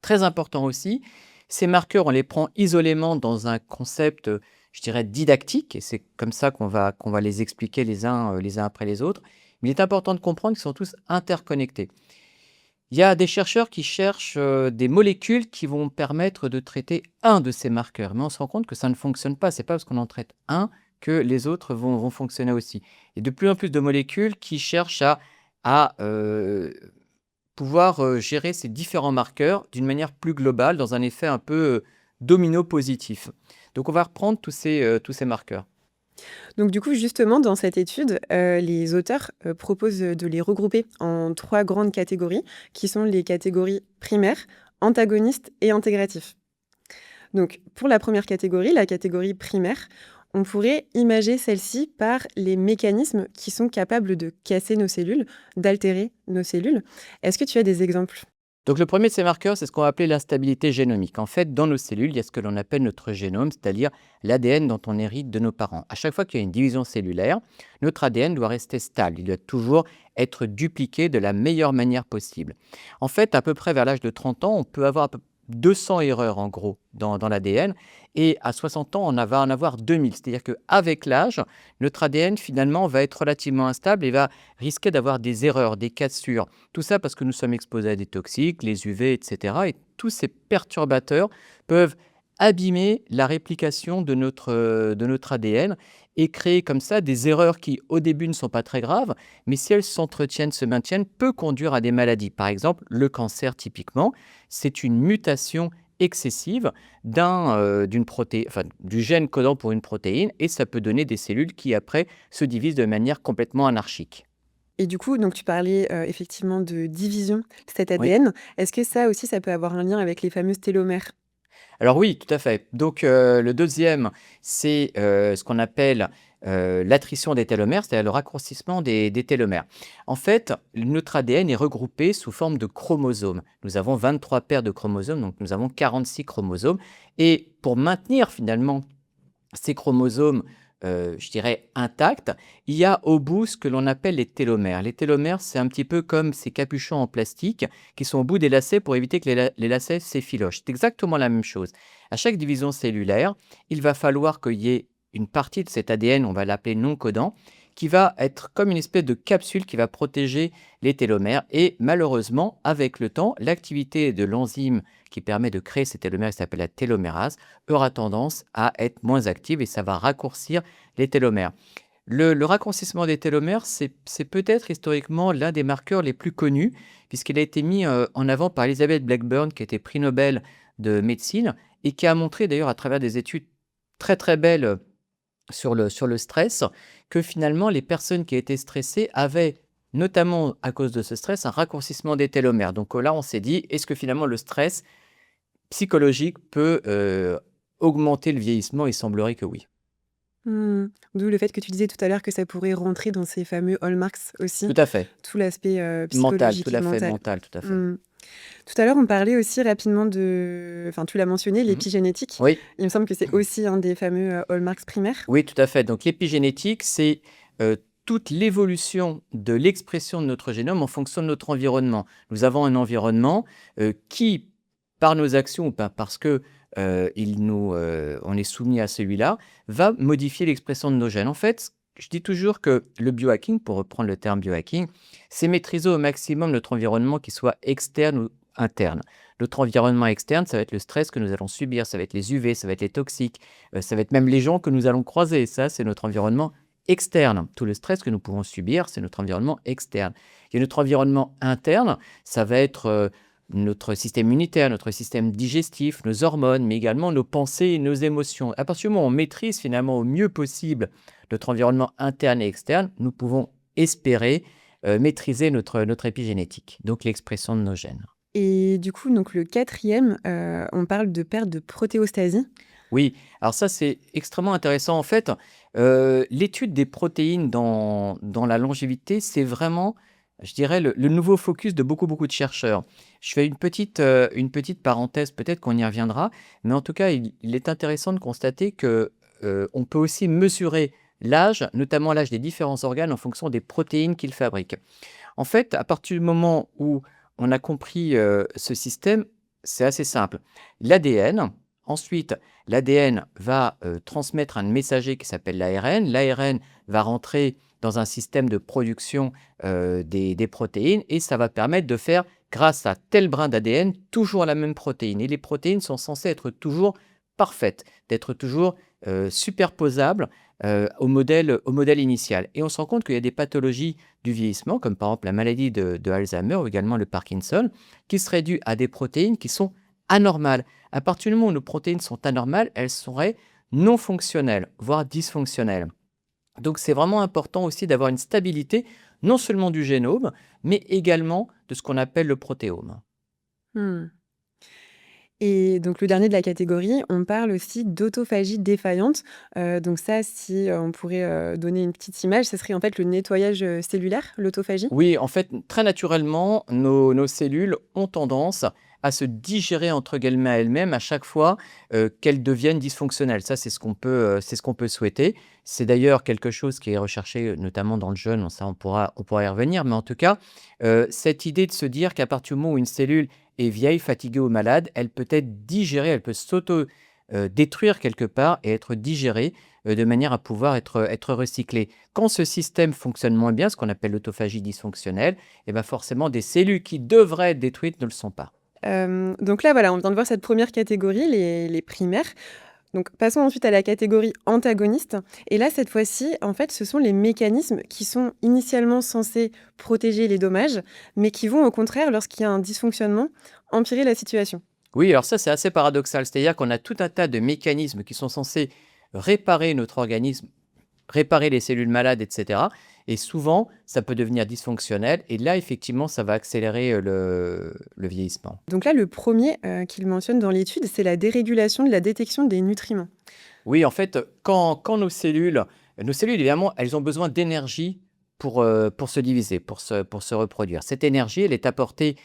Speaker 1: Très important aussi, ces marqueurs, on les prend isolément dans un concept, je dirais, didactique, et c'est comme ça qu'on va les expliquer les uns après les autres. Mais il est important de comprendre qu'ils sont tous interconnectés. Il y a des chercheurs qui cherchent des molécules qui vont permettre de traiter un de ces marqueurs, mais on se rend compte que ça ne fonctionne pas. C'est pas parce qu'on en traite un que les autres vont fonctionner aussi. Il y a de plus en plus de molécules qui cherchent à pouvoir gérer ces différents marqueurs d'une manière plus globale, dans un effet un peu domino positif. Donc on va reprendre tous ces marqueurs.
Speaker 2: Donc du coup, justement, dans cette étude, les auteurs, proposent, de les regrouper en 3 grandes catégories, qui sont les catégories primaires, antagonistes et intégratifs. Donc pour la première catégorie, la catégorie primaire, on pourrait imager celle-ci par les mécanismes qui sont capables de casser nos cellules, d'altérer nos cellules. Est-ce que tu as des exemples?
Speaker 1: Donc le premier de ces marqueurs, c'est ce qu'on va appeler l'instabilité génomique. En fait, dans nos cellules, il y a ce que l'on appelle notre génome, c'est-à-dire l'ADN dont on hérite de nos parents. À chaque fois qu'il y a une division cellulaire, notre ADN doit rester stable. Il doit toujours être dupliqué de la meilleure manière possible. En fait, à peu près vers l'âge de 30 ans, on peut avoir à peu 200 erreurs en gros dans l'ADN et à 60 ans, va en avoir 2000. C'est-à-dire qu'avec l'âge, notre ADN finalement va être relativement instable et va risquer d'avoir des erreurs, des cassures. Tout ça parce que nous sommes exposés à des toxiques, les UV, etc. Et tous ces perturbateurs peuvent abîmer la réplication de notre ADN et créer comme ça des erreurs qui, au début, ne sont pas très graves, mais si elles s'entretiennent, se maintiennent, peut conduire à des maladies. Par exemple, le cancer, typiquement, c'est une mutation excessive du gène codant pour une protéine et ça peut donner des cellules qui, après, se divisent de manière complètement anarchique.
Speaker 2: Et du coup, donc tu parlais, effectivement de division de cet
Speaker 1: Oui.
Speaker 2: ADN. Est-ce que ça aussi, ça peut avoir un lien avec les fameux télomères?
Speaker 1: Alors oui, tout à fait. Donc, le deuxième, c'est, ce qu'on appelle, l'attrition des télomères, c'est-à-dire le raccourcissement des télomères. En fait, notre ADN est regroupé sous forme de chromosomes. Nous avons 23 paires de chromosomes, donc nous avons 46 chromosomes et pour maintenir finalement ces chromosomes, je dirais intacts, il y a au bout ce que l'on appelle les télomères. Les télomères, c'est un petit peu comme ces capuchons en plastique qui sont au bout des lacets pour éviter que les lacets s'effilochent. C'est exactement la même chose. À chaque division cellulaire, il va falloir qu'il y ait une partie de cet ADN, on va l'appeler non codant, qui va être comme une espèce de capsule qui va protéger les télomères. Et malheureusement, avec le temps, l'activité de l'enzyme qui permet de créer ces télomères, qui s'appelle la télomérase, aura tendance à être moins active et ça va raccourcir les télomères. Le raccourcissement des télomères, c'est peut-être historiquement l'un des marqueurs les plus connus, puisqu'il a été mis en avant par Elizabeth Blackburn, qui était prix Nobel de médecine, et qui a montré d'ailleurs à travers des études très très belles sur le stress, que finalement les personnes qui étaient stressées avaient, notamment à cause de ce stress, un raccourcissement des télomères. Donc là, on s'est dit, est-ce que finalement le stress psychologique peut, augmenter le vieillissement? Il semblerait que oui.
Speaker 2: Mmh. D'où le fait que tu disais tout à l'heure que ça pourrait rentrer dans ces fameux hallmarks aussi,
Speaker 1: Tout à fait.
Speaker 2: tout l'aspect,
Speaker 1: Mental, tout
Speaker 2: psychologique et
Speaker 1: à fait,
Speaker 2: mental.
Speaker 1: mental, tout à fait.
Speaker 2: Mmh. Tout à l'heure, on parlait aussi rapidement de enfin, tu l'as mentionné,
Speaker 1: Mmh.
Speaker 2: l'épigénétique.
Speaker 1: Oui.
Speaker 2: Il me semble que c'est aussi un des fameux, hallmarks primaires?
Speaker 1: Oui, tout à fait. Donc l'épigénétique, c'est, toute l'évolution de l'expression de notre génome en fonction de notre environnement. Nous avons un environnement, qui, par nos actions ou pas parce que, on est soumis à celui-là, va modifier l'expression de nos gènes. En fait, je dis toujours que le biohacking, pour reprendre le terme biohacking, c'est maîtriser au maximum notre environnement, qu'il soit externe ou interne. Notre environnement externe, ça va être le stress que nous allons subir, ça va être les UV, ça va être les toxiques, ça va être même les gens que nous allons croiser. Ça, c'est notre environnement externe. Tout le stress que nous pouvons subir, c'est notre environnement externe. Il y a notre environnement interne, ça va être, notre système immunitaire, notre système digestif, nos hormones, mais également nos pensées et nos émotions. À partir du moment où on maîtrise finalement au mieux possible notre environnement interne et externe, nous pouvons espérer, maîtriser notre épigénétique, donc l'expression de nos gènes.
Speaker 2: Et du coup, donc le quatrième, on parle de perte de protéostasie.
Speaker 1: Oui, alors ça, c'est extrêmement intéressant. En fait, l'étude des protéines dans la longévité, c'est vraiment, je dirais, le nouveau focus de beaucoup, beaucoup de chercheurs. Je fais une petite parenthèse, peut-être qu'on y reviendra, mais en tout cas, il est intéressant de constater que, on peut aussi mesurer l'âge, notamment l'âge des différents organes, en fonction des protéines qu'ils fabriquent. En fait, à partir du moment où on a compris, ce système, c'est assez simple. L'ADN, ensuite, l'ADN va, transmettre un messager qui s'appelle l'ARN. L'ARN va rentrer dans un système de production, des protéines et ça va permettre de faire, grâce à tel brin d'ADN, toujours la même protéine et les protéines sont censées être toujours parfaites, d'être toujours, superposables, au modèle initial et on se rend compte qu'il y a des pathologies du vieillissement, comme par exemple la maladie de Alzheimer ou également le Parkinson, qui seraient dues à des protéines qui sont anormales. À partir du moment où nos protéines sont anormales, elles seraient non fonctionnelles, voire dysfonctionnelles. Donc c'est vraiment important aussi d'avoir une stabilité, non seulement du génome, mais également de ce qu'on appelle le protéome.
Speaker 2: Hmm. Et donc le dernier de la catégorie, on parle aussi d'autophagie défaillante. Donc ça, si on pourrait donner une petite image, ce serait en fait le nettoyage cellulaire, l'autophagie.
Speaker 1: Oui, en fait, très naturellement, nos cellules ont tendance à se digérer entre guillemets elles-mêmes à chaque fois qu'elles deviennent dysfonctionnelles. Ça, c'est ce qu'on peut souhaiter. C'est d'ailleurs quelque chose qui est recherché notamment dans le jeûne. Ça, on pourra y revenir. Mais en tout cas, cette idée de se dire qu'à partir du moment où une cellule est vieille, fatiguée ou malade, elle peut être digérée, elle peut s'auto-détruire quelque part et être digérée de manière à pouvoir être recyclée. Quand ce système fonctionne moins bien, ce qu'on appelle l'autophagie dysfonctionnelle, et ben forcément des cellules qui devraient être détruites ne le sont pas.
Speaker 2: Donc là, voilà, on vient de voir cette première catégorie, les primaires. Donc passons ensuite à la catégorie antagoniste. Et là, cette fois-ci, en fait, ce sont les mécanismes qui sont initialement censés protéger les dommages, mais qui vont au contraire, lorsqu'il y a un dysfonctionnement, empirer la situation.
Speaker 1: Oui, alors ça c'est assez paradoxal, c'est-à-dire qu'on a tout un tas de mécanismes qui sont censés réparer notre organisme, réparer les cellules malades, etc. Et souvent, ça peut devenir dysfonctionnel, et là, effectivement, ça va accélérer le vieillissement.
Speaker 2: Donc là, le premier qu'il mentionne dans l'étude, c'est la dérégulation de la détection des nutriments.
Speaker 1: Oui, en fait, quand nos cellules, évidemment, elles ont besoin d'énergie pour se diviser, pour se reproduire. Cette énergie, elle est apportée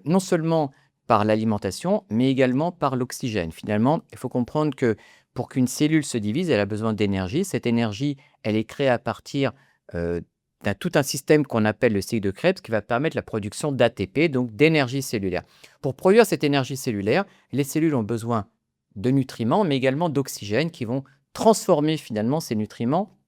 Speaker 1: non seulement par l'alimentation, mais également par l'oxygène. Finalement, il faut comprendre que pour qu'une cellule se divise, elle a besoin d'énergie. Cette énergie, elle est créée à partir d'un tout un système qu'on appelle le cycle de Krebs qui va permettre la production d'ATP, donc d'énergie cellulaire. Pour produire cette énergie cellulaire, les cellules ont besoin de nutriments, mais également d'oxygène qui vont transformer finalement ces nutriments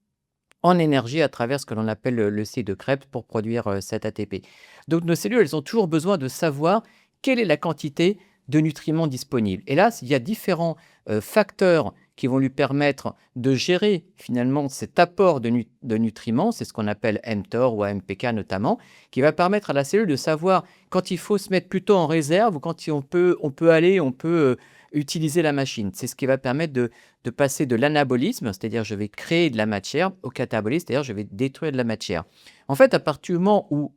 Speaker 1: en énergie à travers ce que l'on appelle le cycle de Krebs pour produire cet ATP. Donc nos cellules, elles ont toujours besoin de savoir quelle est la quantité de nutriments disponibles. Et là, il y a différents facteurs qui vont lui permettre de gérer finalement cet apport de nutriments, c'est ce qu'on appelle mTOR ou AMPK notamment, qui va permettre à la cellule de savoir quand il faut se mettre plutôt en réserve ou quand on peut utiliser la machine. C'est ce qui va permettre de passer de l'anabolisme, c'est-à-dire je vais créer de la matière, au catabolisme, c'est-à-dire je vais détruire de la matière. En fait, à partir du moment où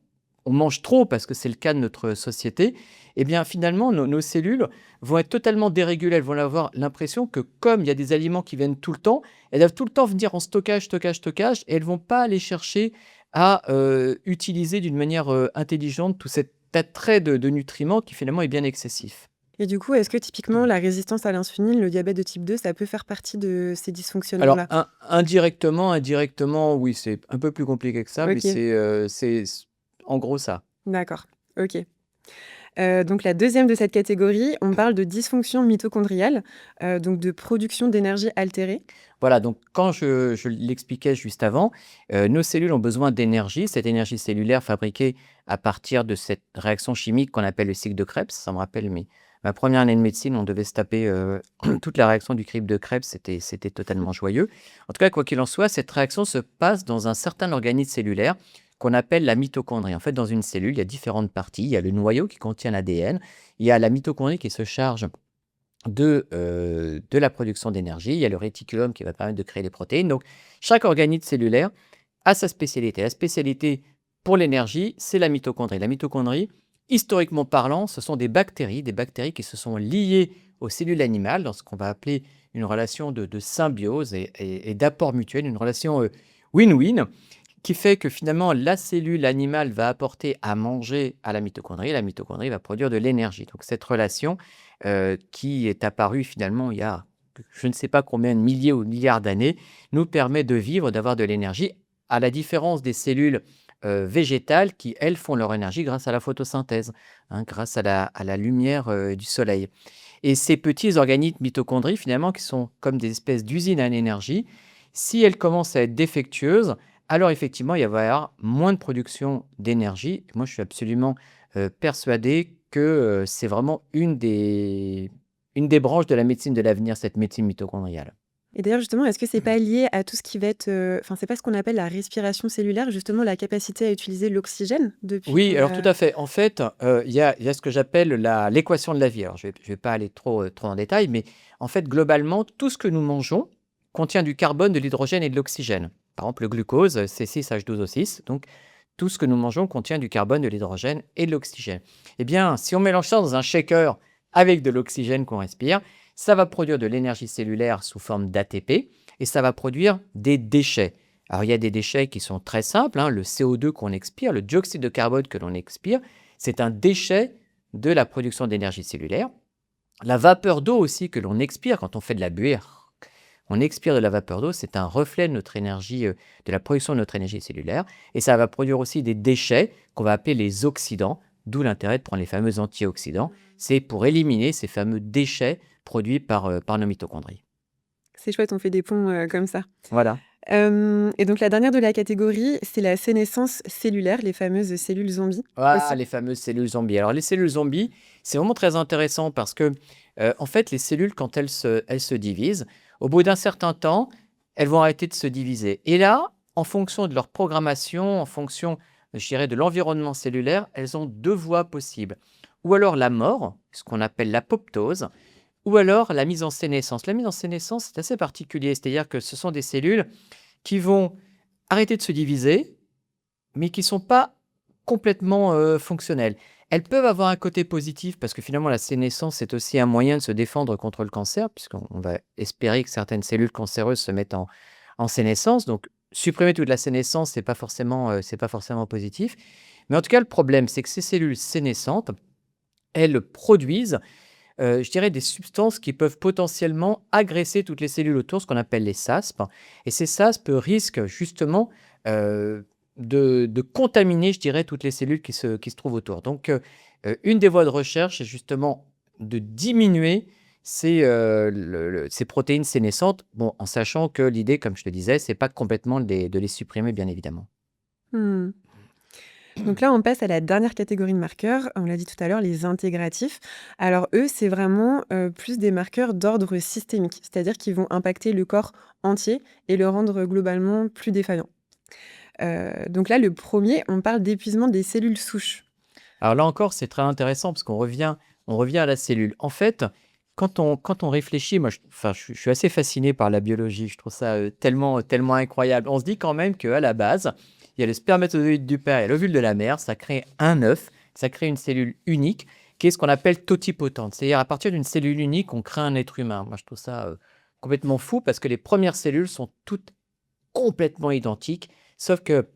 Speaker 1: on mange trop, parce que c'est le cas de notre société, eh bien finalement, nos cellules vont être totalement dérégulées. Elles vont avoir l'impression que comme il y a des aliments qui viennent tout le temps, elles doivent tout le temps venir en stockage, stockage, stockage, et elles ne vont pas aller chercher à utiliser d'une manière intelligente tout cet attrait de nutriments qui finalement est bien excessif.
Speaker 2: Et du coup, est-ce que typiquement la résistance à l'insuline, le diabète de type 2, ça peut faire partie de ces
Speaker 1: Alors,
Speaker 2: dysfonctionnements-là?
Speaker 1: indirectement, oui, c'est un peu plus compliqué que ça, mais
Speaker 2: Ok,
Speaker 1: c'est en gros ça.
Speaker 2: d'accord. Ok. Donc la deuxième de cette catégorie, on parle de dysfonction mitochondriale, donc de production d'énergie altérée.
Speaker 1: Voilà, donc quand je l'expliquais juste avant, nos cellules ont besoin d'énergie, cette énergie cellulaire fabriquée à partir de cette réaction chimique qu'on appelle le cycle de Krebs. Ça me rappelle ma première année de médecine, on devait se taper toute la réaction du cycle de Krebs, c'était totalement joyeux. En tout cas, quoi qu'il en soit, cette réaction se passe dans un certain organisme cellulaire qu'on appelle la mitochondrie. En fait, dans une cellule, il y a différentes parties. Il y a le noyau qui contient l'ADN, il y a la mitochondrie qui se charge de la production d'énergie. Il y a le réticulum qui va permettre de créer les protéines. Donc, chaque organisme cellulaire a sa spécialité. La spécialité pour l'énergie, c'est la mitochondrie. La mitochondrie, historiquement parlant, ce sont des bactéries qui se sont liées aux cellules animales dans ce qu'on va appeler une relation de symbiose et d'apport mutuel, une relation win-win, qui fait que finalement la cellule animale va apporter à manger à la mitochondrie va produire de l'énergie. Donc cette relation qui est apparue finalement il y a je ne sais pas combien de milliers ou de milliards d'années, nous permet de vivre, d'avoir de l'énergie, à la différence des cellules végétales qui, elles, font leur énergie grâce à la photosynthèse, hein, grâce à la lumière du soleil. Et ces petits organismes mitochondries, finalement, qui sont comme des espèces d'usines à l'énergie, si elles commencent à être défectueuses, alors effectivement, il va y avoir moins de production d'énergie. Moi, je suis absolument persuadé que c'est vraiment une des branches de la médecine de l'avenir, cette médecine mitochondriale.
Speaker 2: Et d'ailleurs, justement, est-ce que c'est pas lié à tout ce qui va être, enfin, c'est pas ce qu'on appelle la respiration cellulaire, justement, la capacité à utiliser l'oxygène depuis
Speaker 1: Oui,
Speaker 2: qu'on
Speaker 1: alors tout
Speaker 2: a...
Speaker 1: à fait. En fait, il y a ce que j'appelle l'équation de la vie. Alors, je vais pas aller trop en détail, mais en fait, globalement, tout ce que nous mangeons contient du carbone, de l'hydrogène et de l'oxygène. par exemple le glucose, C6H12O6. Donc, tout ce que nous mangeons contient du carbone, de l'hydrogène et de l'oxygène. Eh bien, si on mélange ça dans un shaker avec de l'oxygène qu'on respire, ça va produire de l'énergie cellulaire sous forme d'ATP et ça va produire des déchets. Alors, il y a des déchets qui sont très simples, le CO2 qu'on expire, le dioxyde de carbone que l'on expire, c'est un déchet de la production d'énergie cellulaire. La vapeur d'eau aussi que l'on expire quand on fait de la buée, on expire de la vapeur d'eau, c'est un reflet de notre énergie, de la production de notre énergie cellulaire. Et ça va produire aussi des déchets qu'on va appeler les oxydants, d'où l'intérêt de prendre les fameux antioxydants. C'est pour éliminer ces fameux déchets produits par nos mitochondries.
Speaker 2: C'est chouette, on fait des ponts comme ça.
Speaker 1: Voilà.
Speaker 2: Et donc la dernière de la catégorie, c'est la sénescence cellulaire, les fameuses cellules zombies.
Speaker 1: Voilà,
Speaker 2: Aussi.
Speaker 1: les fameuses cellules zombies. Alors, les cellules zombies, c'est vraiment très intéressant parce que, en fait, les cellules, quand elles se divisent, au bout d'un certain temps, elles vont arrêter de se diviser. Et là, en fonction de leur programmation, en fonction, je dirais, de l'environnement cellulaire, elles ont deux voies possibles. Ou alors la mort, ce qu'on appelle l'apoptose, ou alors la mise en sénescence. La mise en sénescence, c'est assez particulier, c'est-à-dire que ce sont des cellules qui vont arrêter de se diviser, mais qui ne sont pas complètement fonctionnelles. Elles peuvent avoir un côté positif parce que finalement la sénescence, c'est aussi un moyen de se défendre contre le cancer, puisqu'on va espérer que certaines cellules cancéreuses se mettent en sénescence. Donc, supprimer toute la sénescence, c'est pas forcément positif. Mais en tout cas, le problème, c'est que ces cellules sénescentes, elles produisent, je dirais, des substances qui peuvent potentiellement agresser toutes les cellules autour, ce qu'on appelle les SASP. Et ces SASP risquent justement de contaminer, je dirais, toutes les cellules qui se trouvent autour. Donc, une des voies de recherche, c'est justement de diminuer ces protéines sénescentes, bon, en sachant que l'idée, comme je te disais, c'est pas complètement de les supprimer, bien évidemment.
Speaker 2: Hmm. Donc là, on passe à la dernière catégorie de marqueurs. On l'a dit tout à l'heure, les intégratifs. Alors eux, c'est vraiment plus des marqueurs d'ordre systémique, c'est-à-dire qu'ils vont impacter le corps entier et le rendre globalement plus défaillant. Donc là, le premier, on parle d'épuisement des cellules souches.
Speaker 1: Alors là encore, c'est très intéressant parce on revient à la cellule. En fait, quand on réfléchit, moi, je suis assez fasciné par la biologie. Je trouve ça tellement incroyable. On se dit quand même qu'à la base, il y a le spermatozoïde du père et l'ovule de la mère. Ça crée un œuf, ça crée une cellule unique qui est ce qu'on appelle totipotente. C'est-à-dire à partir d'une cellule unique, on crée un être humain. Moi, je trouve ça complètement fou parce que les premières cellules sont toutes complètement identiques, sauf que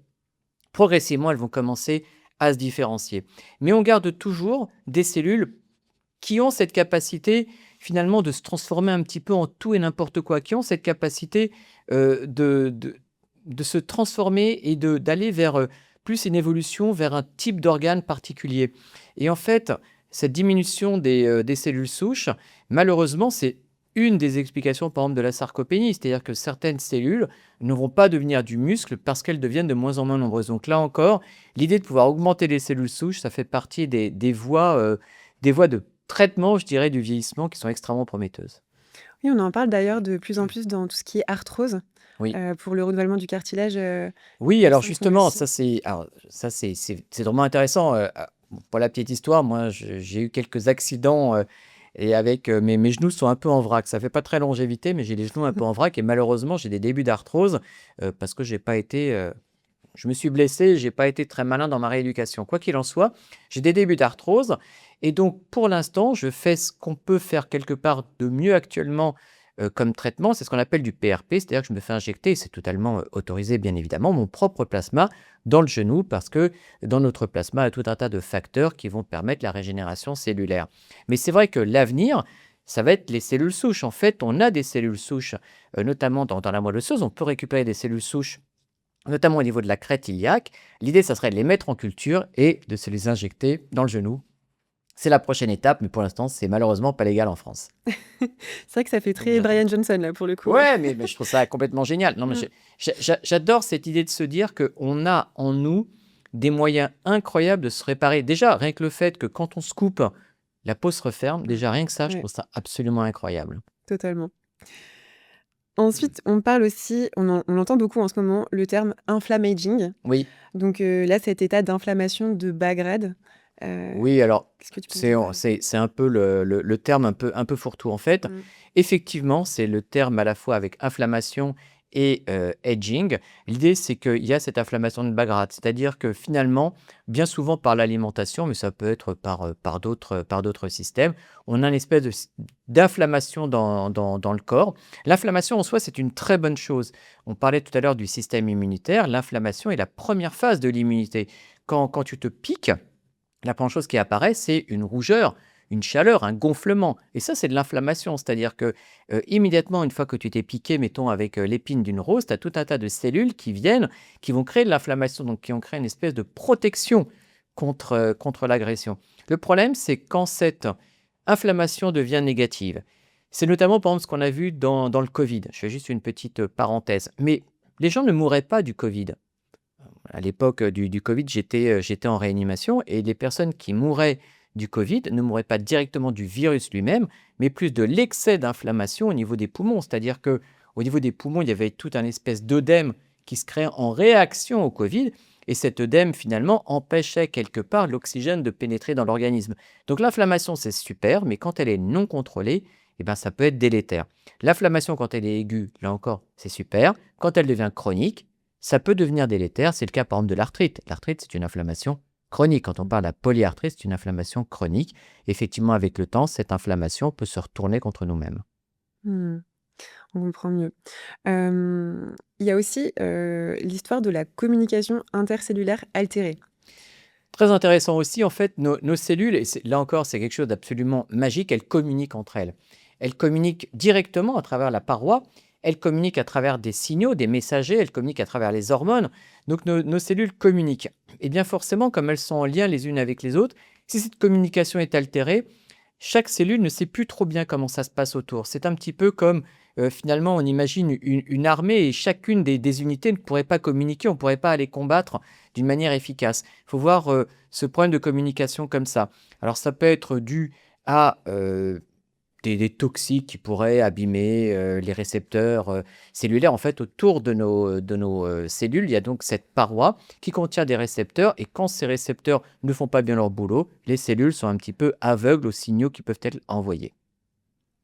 Speaker 1: progressivement, elles vont commencer à se différencier. Mais on garde toujours des cellules qui ont cette capacité finalement de se transformer un petit peu en tout et n'importe quoi, qui ont cette capacité de se transformer et d'aller vers plus une évolution vers un type d'organe particulier. Et en fait, cette diminution des cellules souches, malheureusement, c'est une des explications, par exemple, de la sarcopénie, c'est-à-dire que certaines cellules ne vont pas devenir du muscle parce qu'elles deviennent de moins en moins nombreuses. Donc là encore, l'idée de pouvoir augmenter les cellules souches, ça fait partie des voies de traitement, je dirais, du vieillissement qui sont extrêmement prometteuses.
Speaker 2: Oui, on en parle d'ailleurs de plus en plus dans tout ce qui est arthrose,
Speaker 1: Oui.
Speaker 2: pour le renouvellement du cartilage.
Speaker 1: Oui, alors
Speaker 2: Ça semble
Speaker 1: justement,
Speaker 2: aussi.
Speaker 1: c'est vraiment intéressant. Pour la petite histoire, moi, j'ai eu quelques accidents et avec mes genoux sont un peu en vrac. Ça fait pas très longévité, mais j'ai les genoux un peu en vrac et malheureusement, j'ai des débuts d'arthrose parce que j'ai pas été, je me suis blessé, j'ai pas été très malin dans ma rééducation. Quoi qu'il en soit, j'ai des débuts d'arthrose et donc pour l'instant, je fais ce qu'on peut faire quelque part de mieux actuellement comme traitement, c'est ce qu'on appelle du PRP, c'est-à-dire que je me fais injecter, et c'est totalement autorisé bien évidemment, mon propre plasma dans le genou parce que dans notre plasma, il y a tout un tas de facteurs qui vont permettre la régénération cellulaire. Mais c'est vrai que l'avenir, ça va être les cellules souches. En fait, on a des cellules souches, notamment dans la moelle osseuse, on peut récupérer des cellules souches notamment au niveau de la crête iliaque. L'idée, ça serait de les mettre en culture et de se les injecter dans le genou. C'est la prochaine étape, mais pour l'instant, c'est malheureusement pas légal en France.
Speaker 2: C'est vrai que ça fait
Speaker 1: Donc
Speaker 2: très
Speaker 1: j'attends.
Speaker 2: Brian Johnson, là, pour le coup.
Speaker 1: Ouais, mais je trouve ça complètement génial. Non, mais
Speaker 2: Mm.
Speaker 1: j'adore cette idée de se dire qu'on a en nous des moyens incroyables de se réparer. Déjà, rien que le fait que quand on se coupe, la peau se referme, déjà rien que ça, je
Speaker 2: Ouais,
Speaker 1: trouve ça absolument incroyable.
Speaker 2: totalement. Ensuite, on parle aussi, on entend beaucoup en ce moment, le terme inflammaging.
Speaker 1: Oui,
Speaker 2: Donc là, cet état d'inflammation de bas grade. Euh,
Speaker 1: oui, alors
Speaker 2: Qu'est-ce que tu peux me dire par là?
Speaker 1: c'est un peu le terme un peu fourre-tout. En fait,
Speaker 2: Mm.
Speaker 1: effectivement, c'est le terme à la fois avec inflammation et aging. L'idée, c'est qu'il y a cette inflammation de bas grade, c'est-à-dire que finalement, bien souvent par l'alimentation, mais ça peut être par d'autres systèmes, on a une espèce d'inflammation dans le corps. L'inflammation en soi, c'est une très bonne chose. On parlait tout à l'heure du système immunitaire. L'inflammation est la première phase de l'immunité. Quand tu te piques, la première chose qui apparaît, c'est une rougeur, une chaleur, un gonflement. Et ça, c'est de l'inflammation. C'est-à-dire que immédiatement, une fois que tu t'es piqué, mettons avec l'épine d'une rose, tu as tout un tas de cellules qui viennent, qui vont créer de l'inflammation, donc qui ont créé une espèce de protection contre l'agression. Le problème, c'est quand cette inflammation devient négative. C'est notamment, par exemple, ce qu'on a vu dans le Covid. Je fais juste une petite parenthèse. Mais les gens ne mouraient pas du Covid. À l'époque du Covid, j'étais en réanimation et les personnes qui mouraient du Covid ne mouraient pas directement du virus lui-même, mais plus de l'excès d'inflammation au niveau des poumons. C'est-à-dire qu'au niveau des poumons, il y avait tout un espèce d'œdème qui se créait en réaction au Covid. Et cet œdème, finalement, empêchait quelque part l'oxygène de pénétrer dans l'organisme. Donc l'inflammation, c'est super, mais quand elle est non contrôlée, eh ben, ça peut être délétère. L'inflammation, quand elle est aiguë, là encore, c'est super. Quand elle devient chronique, ça peut devenir délétère. C'est le cas, par exemple, de l'arthrite. L'arthrite, c'est une inflammation chronique. Quand on parle de la polyarthrite, c'est une inflammation chronique. Effectivement, avec le temps, cette inflammation peut se retourner contre nous-mêmes.
Speaker 2: Hmm, on comprend mieux. Il y a aussi l'histoire de la communication intercellulaire altérée.
Speaker 1: Très intéressant aussi, en fait, nos cellules, et là encore, c'est quelque chose d'absolument magique, elles communiquent entre elles. Elles communiquent directement à travers la paroi, elles communiquent à travers des signaux, des messagers, elles communiquent à travers les hormones. Donc nos cellules communiquent. Et bien forcément, comme elles sont en lien les unes avec les autres, si cette communication est altérée, chaque cellule ne sait plus trop bien comment ça se passe autour. C'est un petit peu comme, finalement, on imagine une armée et chacune des unités ne pourrait pas communiquer, on ne pourrait pas aller combattre d'une manière efficace. Il faut voir ce problème de communication comme ça. Alors ça peut être dû à des toxiques qui pourraient abîmer les récepteurs cellulaires. En fait, autour de nos cellules, il y a donc cette paroi qui contient des récepteurs. Et quand ces récepteurs ne font pas bien leur boulot, les cellules sont un petit peu aveugles aux signaux qui peuvent être envoyés.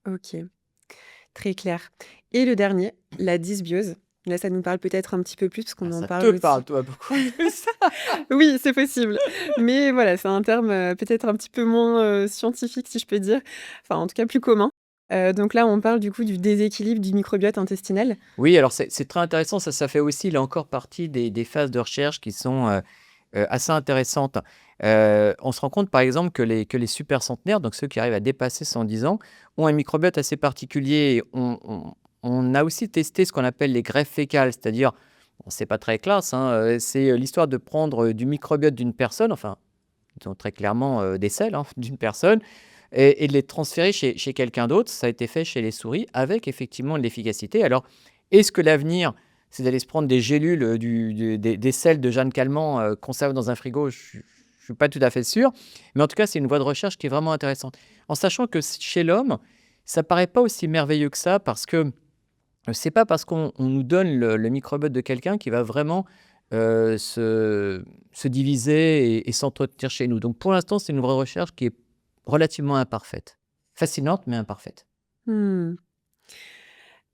Speaker 2: Ok, très clair. Et le dernier, la dysbiose. Là, ça nous parle peut-être un petit peu plus parce qu'on
Speaker 1: Ah,
Speaker 2: en
Speaker 1: ça
Speaker 2: parle
Speaker 1: te
Speaker 2: aussi.
Speaker 1: parle, toi, beaucoup plus.
Speaker 2: Oui, c'est possible. Mais voilà, c'est un terme peut-être un petit peu moins scientifique, si je peux dire. Enfin, en tout cas, plus commun. Donc là, on parle du coup du déséquilibre du microbiote intestinal.
Speaker 1: Oui, alors c'est très intéressant. Ça fait aussi, là encore, partie des phases de recherche qui sont assez intéressantes. On se rend compte, par exemple, que les super centenaires, donc ceux qui arrivent à dépasser 110 ans, ont un microbiote assez particulier. Et on a aussi testé ce qu'on appelle les greffes fécales, c'est-à-dire, bon, c'est pas très classe, hein, c'est l'histoire de prendre du microbiote d'une personne, enfin, disons très clairement des selles hein, d'une personne, et de les transférer chez quelqu'un d'autre. Ça a été fait chez les souris avec effectivement de l'efficacité. Alors, est-ce que l'avenir, c'est d'aller se prendre des gélules, des selles de Jeanne Calment conservées dans un frigo? Je ne suis pas tout à fait sûr. Mais en tout cas, c'est une voie de recherche qui est vraiment intéressante. En sachant que chez l'homme, ça paraît pas aussi merveilleux que ça parce que c'est pas parce qu'on nous donne le microbiote de quelqu'un qui va vraiment se diviser et s'entretenir chez nous. Donc pour l'instant, c'est une vraie recherche qui est relativement imparfaite. Fascinante, mais imparfaite.
Speaker 2: Hmm.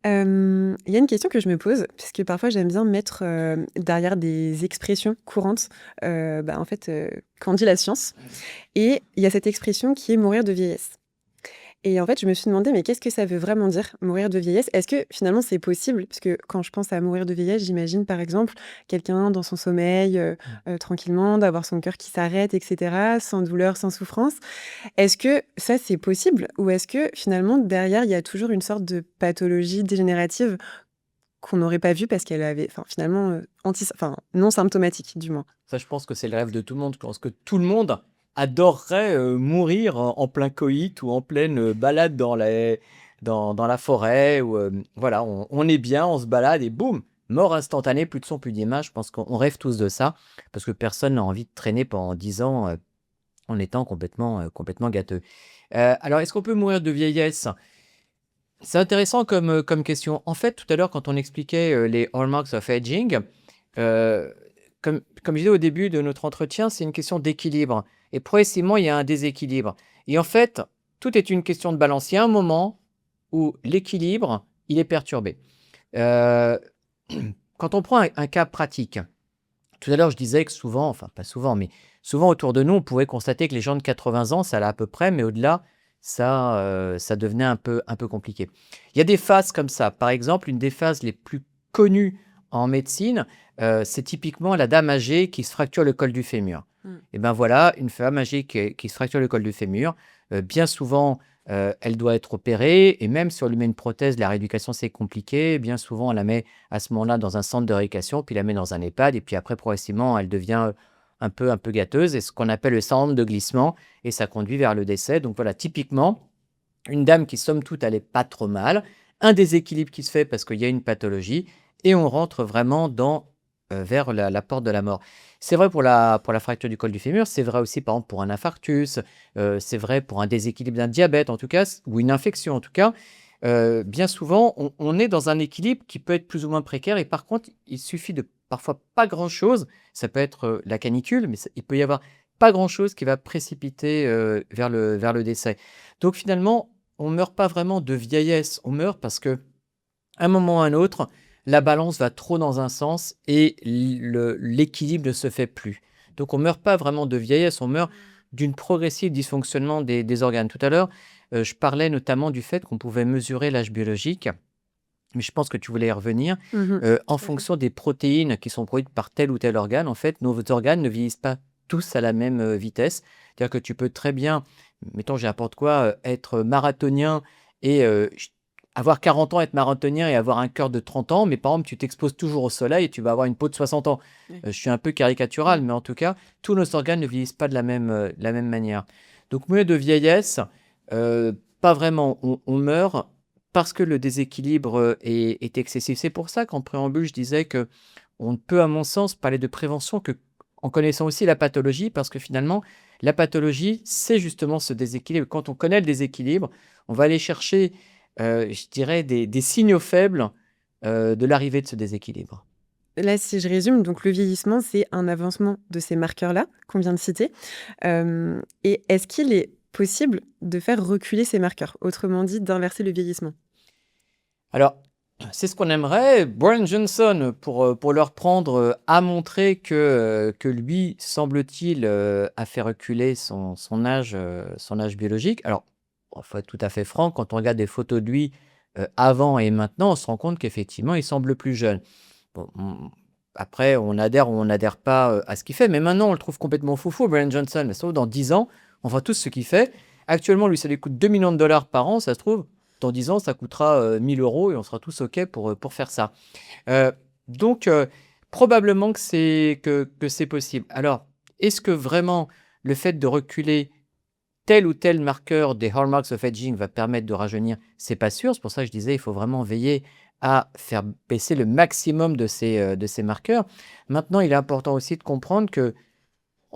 Speaker 2: Il y a une question que je me pose, puisque parfois j'aime bien mettre derrière des expressions courantes, en fait, qu'en dit la science. Et il y a cette expression qui est mourir de vieillesse. Et en fait, je me suis demandé, mais qu'est-ce que ça veut vraiment dire, mourir de vieillesse? Est-ce que finalement c'est possible? Parce que quand je pense à mourir de vieillesse, j'imagine par exemple quelqu'un dans son sommeil, tranquillement, d'avoir son cœur qui s'arrête, etc., sans douleur, sans souffrance. Est-ce que ça c'est possible? Ou est-ce que finalement derrière il y a toujours une sorte de pathologie dégénérative qu'on n'aurait pas vue parce qu'elle avait, enfin finalement, non symptomatique du moins?
Speaker 1: Ça, je pense que c'est le rêve de tout le monde. Je pense que tout le monde adorerait mourir en plein coït ou en pleine balade dans la forêt. Ou, voilà, on est bien, on se balade et boum, mort instantanée, plus de son, plus d'image. Je pense qu'on rêve tous de ça parce que personne n'a envie de traîner pendant 10 ans en étant complètement gâteux. Alors, est-ce qu'on peut mourir de vieillesse? C'est intéressant comme question. En fait, tout à l'heure, quand on expliquait les hallmarks of aging, euh, comme je disais au début de notre entretien, c'est une question d'équilibre. Et progressivement, il y a un déséquilibre. Et en fait, tout est une question de balance. Il y a un moment où l'équilibre, il est perturbé. Euh, quand on prend un cas pratique, tout à l'heure, je disais que souvent, enfin pas souvent, mais souvent autour de nous, on pouvait constater que les gens de 80 ans, ça allait à peu près, mais au-delà, ça devenait un peu compliqué. Il y a des phases comme ça. Par exemple, une des phases les plus connues en médecine, c'est typiquement la dame âgée qui se fracture le col du fémur.
Speaker 2: Mm.
Speaker 1: Et ben voilà, une femme âgée qui se fracture le col du fémur, bien souvent, elle doit être opérée, et même si on lui met une prothèse, la rééducation, c'est compliqué. Bien souvent, on la met à ce moment-là dans un centre de rééducation, puis la met dans un EHPAD, et puis après, progressivement, elle devient un peu gâteuse, et ce qu'on appelle le syndrome de glissement, et ça conduit vers le décès. Donc voilà, typiquement, une dame qui, somme toute, allait pas trop mal, un déséquilibre qui se fait parce qu'il y a une pathologie, et on rentre vraiment vers la porte de la mort. C'est vrai pour la fracture du col du fémur, c'est vrai aussi, par exemple, pour un infarctus, c'est vrai pour un déséquilibre d'un diabète, en tout cas, ou une infection, en tout cas. Bien souvent, on est dans un équilibre qui peut être plus ou moins précaire, et par contre, il suffit de parfois pas grand-chose. Ça peut être la canicule, mais il peut y avoir pas grand-chose qui va précipiter vers le décès. Donc finalement, on ne meurt pas vraiment de vieillesse, on meurt parce que à un moment ou à un autre, la balance va trop dans un sens et l'équilibre ne se fait plus. Donc on ne meurt pas vraiment de vieillesse, on meurt d'une progressive dysfonctionnement des organes. Tout à l'heure, je parlais notamment du fait qu'on pouvait mesurer l'âge biologique, mais je pense que tu voulais y revenir.
Speaker 2: Mhm.
Speaker 1: En
Speaker 2: Tout à fait.
Speaker 1: fonction des protéines qui sont produites par tel ou tel organe, en fait, nos organes ne vieillissent pas tous à la même vitesse. C'est-à-dire que tu peux très bien, mettons, j'ai n'importe quoi, être marathonien et avoir 40 ans, être marathonien et avoir un cœur de 30 ans, mais par exemple, tu t'exposes toujours au soleil et tu vas avoir une peau de 60 ans.
Speaker 2: Oui.
Speaker 1: Je suis un peu caricatural,
Speaker 2: Mm.
Speaker 1: mais en tout cas, tous nos organes ne vieillissent pas de la même manière. Donc, mourir de vieillesse, pas vraiment. On meurt parce que le déséquilibre est excessif. C'est pour ça qu'en préambule, je disais que on ne peut, à mon sens, parler de prévention que en connaissant aussi la pathologie, parce que finalement, la pathologie, c'est justement ce déséquilibre. Quand on connaît le déséquilibre, on va aller chercher, je dirais, des signaux faibles de l'arrivée de ce déséquilibre.
Speaker 2: Là, si je résume, donc le vieillissement, c'est un avancement de ces marqueurs-là qu'on vient de citer. Et est-ce qu'il est possible de faire reculer ces marqueurs, autrement dit, d'inverser le vieillissement?
Speaker 1: Alors, c'est ce qu'on aimerait. Brian Johnson, pour le reprendre, a montré que lui, semble-t-il, a fait reculer son âge biologique. Alors, il faut être tout à fait franc, quand on regarde des photos de lui avant et maintenant, on se rend compte qu'effectivement, il semble plus jeune. Bon, après, on adhère ou on n'adhère pas à ce qu'il fait, mais maintenant, on le trouve complètement foufou, Brian Johnson. Mais sauf dans 10 ans, on voit tous ce qu'il fait. Actuellement, lui, ça lui coûte 2 millions de dollars par an, ça se trouve. Dans 10 ans, ça coûtera 1000 euros et on sera tous OK pour faire ça. Euh, donc, probablement que c'est possible. Alors, est-ce que vraiment le fait de reculer tel ou tel marqueur des hallmarks of aging va permettre de rajeunir? C'est pas sûr. C'est pour ça que je disais il faut vraiment veiller à faire baisser le maximum de ces marqueurs. Maintenant, il est important aussi de comprendre que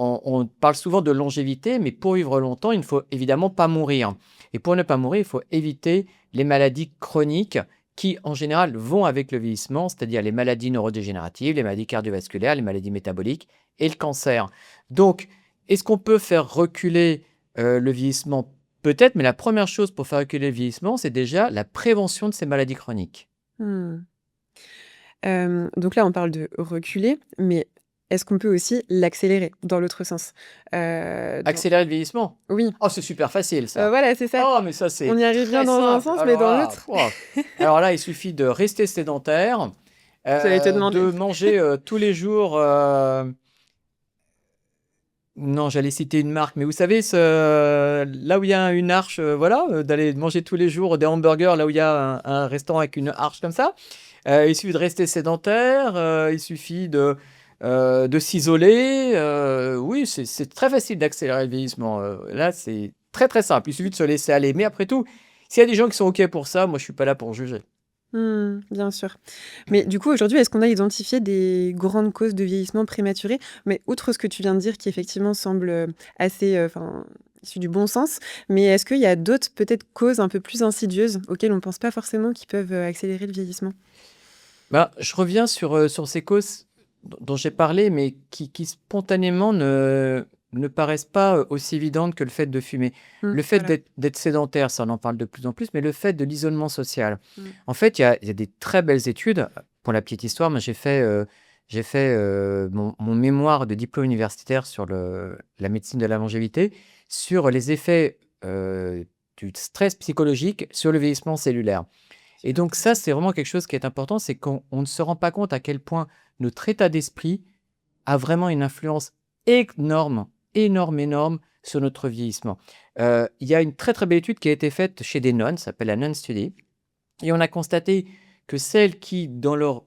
Speaker 1: on parle souvent de longévité, mais pour vivre longtemps, il ne faut évidemment pas mourir. Et pour ne pas mourir, il faut éviter les maladies chroniques qui, en général, vont avec le vieillissement, c'est-à-dire les maladies neurodégénératives, les maladies cardiovasculaires, les maladies métaboliques et le cancer. Donc, est-ce qu'on peut faire reculer le vieillissement? Peut-être, mais la première chose pour faire reculer le vieillissement, c'est déjà la prévention de ces maladies chroniques.
Speaker 2: Hmm. Donc là, on parle de reculer, mais est-ce qu'on peut aussi l'accélérer dans l'autre sens?
Speaker 1: Accélérer le vieillissement?
Speaker 2: Oui,
Speaker 1: Oh, c'est super facile, ça.
Speaker 2: voilà, c'est ça.
Speaker 1: Oh, mais ça, c'est
Speaker 2: On y arrive bien
Speaker 1: très
Speaker 2: dans un
Speaker 1: simple.
Speaker 2: sens, mais
Speaker 1: Alors
Speaker 2: dans
Speaker 1: là,
Speaker 2: l'autre,
Speaker 1: alors là, il suffit de rester sédentaire,
Speaker 2: j'allais te demander.
Speaker 1: de manger tous les jours. Non, j'allais citer une marque, mais vous savez, là où il y a une arche, voilà, d'aller manger tous les jours des hamburgers, là où il y a un restaurant avec une arche comme ça. Il suffit de rester sédentaire, il suffit de s'isoler. Oui, c'est très facile d'accélérer le vieillissement. Là, c'est très très simple. Il suffit de se laisser aller. Mais après tout, s'il y a des gens qui sont OK pour ça, moi, je suis pas là pour juger.
Speaker 2: Bien sûr. Mais du coup, aujourd'hui, est-ce qu'on a identifié des grandes causes de vieillissement prématuré? Mais outre ce que tu viens de dire qui effectivement semble, assez, enfin, issu du bon sens, mais est-ce qu'il y a d'autres peut-être causes un peu plus insidieuses auxquelles on pense pas forcément qui peuvent, accélérer le vieillissement?
Speaker 1: Bah, je reviens sur ces causes dont j'ai parlé, mais qui spontanément ne paraissent pas aussi évidentes que le fait de fumer. Le fait
Speaker 2: Voilà.
Speaker 1: d'être sédentaire, ça on en parle de plus en plus, mais le fait de l'isolement social.
Speaker 2: Mmh.
Speaker 1: En fait, il y a des très belles études. pour la petite histoire, moi j'ai fait mon mémoire de diplôme universitaire sur la médecine de la longévité, sur les effets du stress psychologique sur le vieillissement cellulaire. Et donc ça, c'est vraiment quelque chose qui est important, c'est qu'on ne se rend pas compte à quel point notre état d'esprit a vraiment une influence énorme, énorme, énorme sur notre vieillissement. Il y a une très très belle étude qui a été faite chez des nonnes, ça s'appelle la Nun Study, et on a constaté que celles qui, dans leur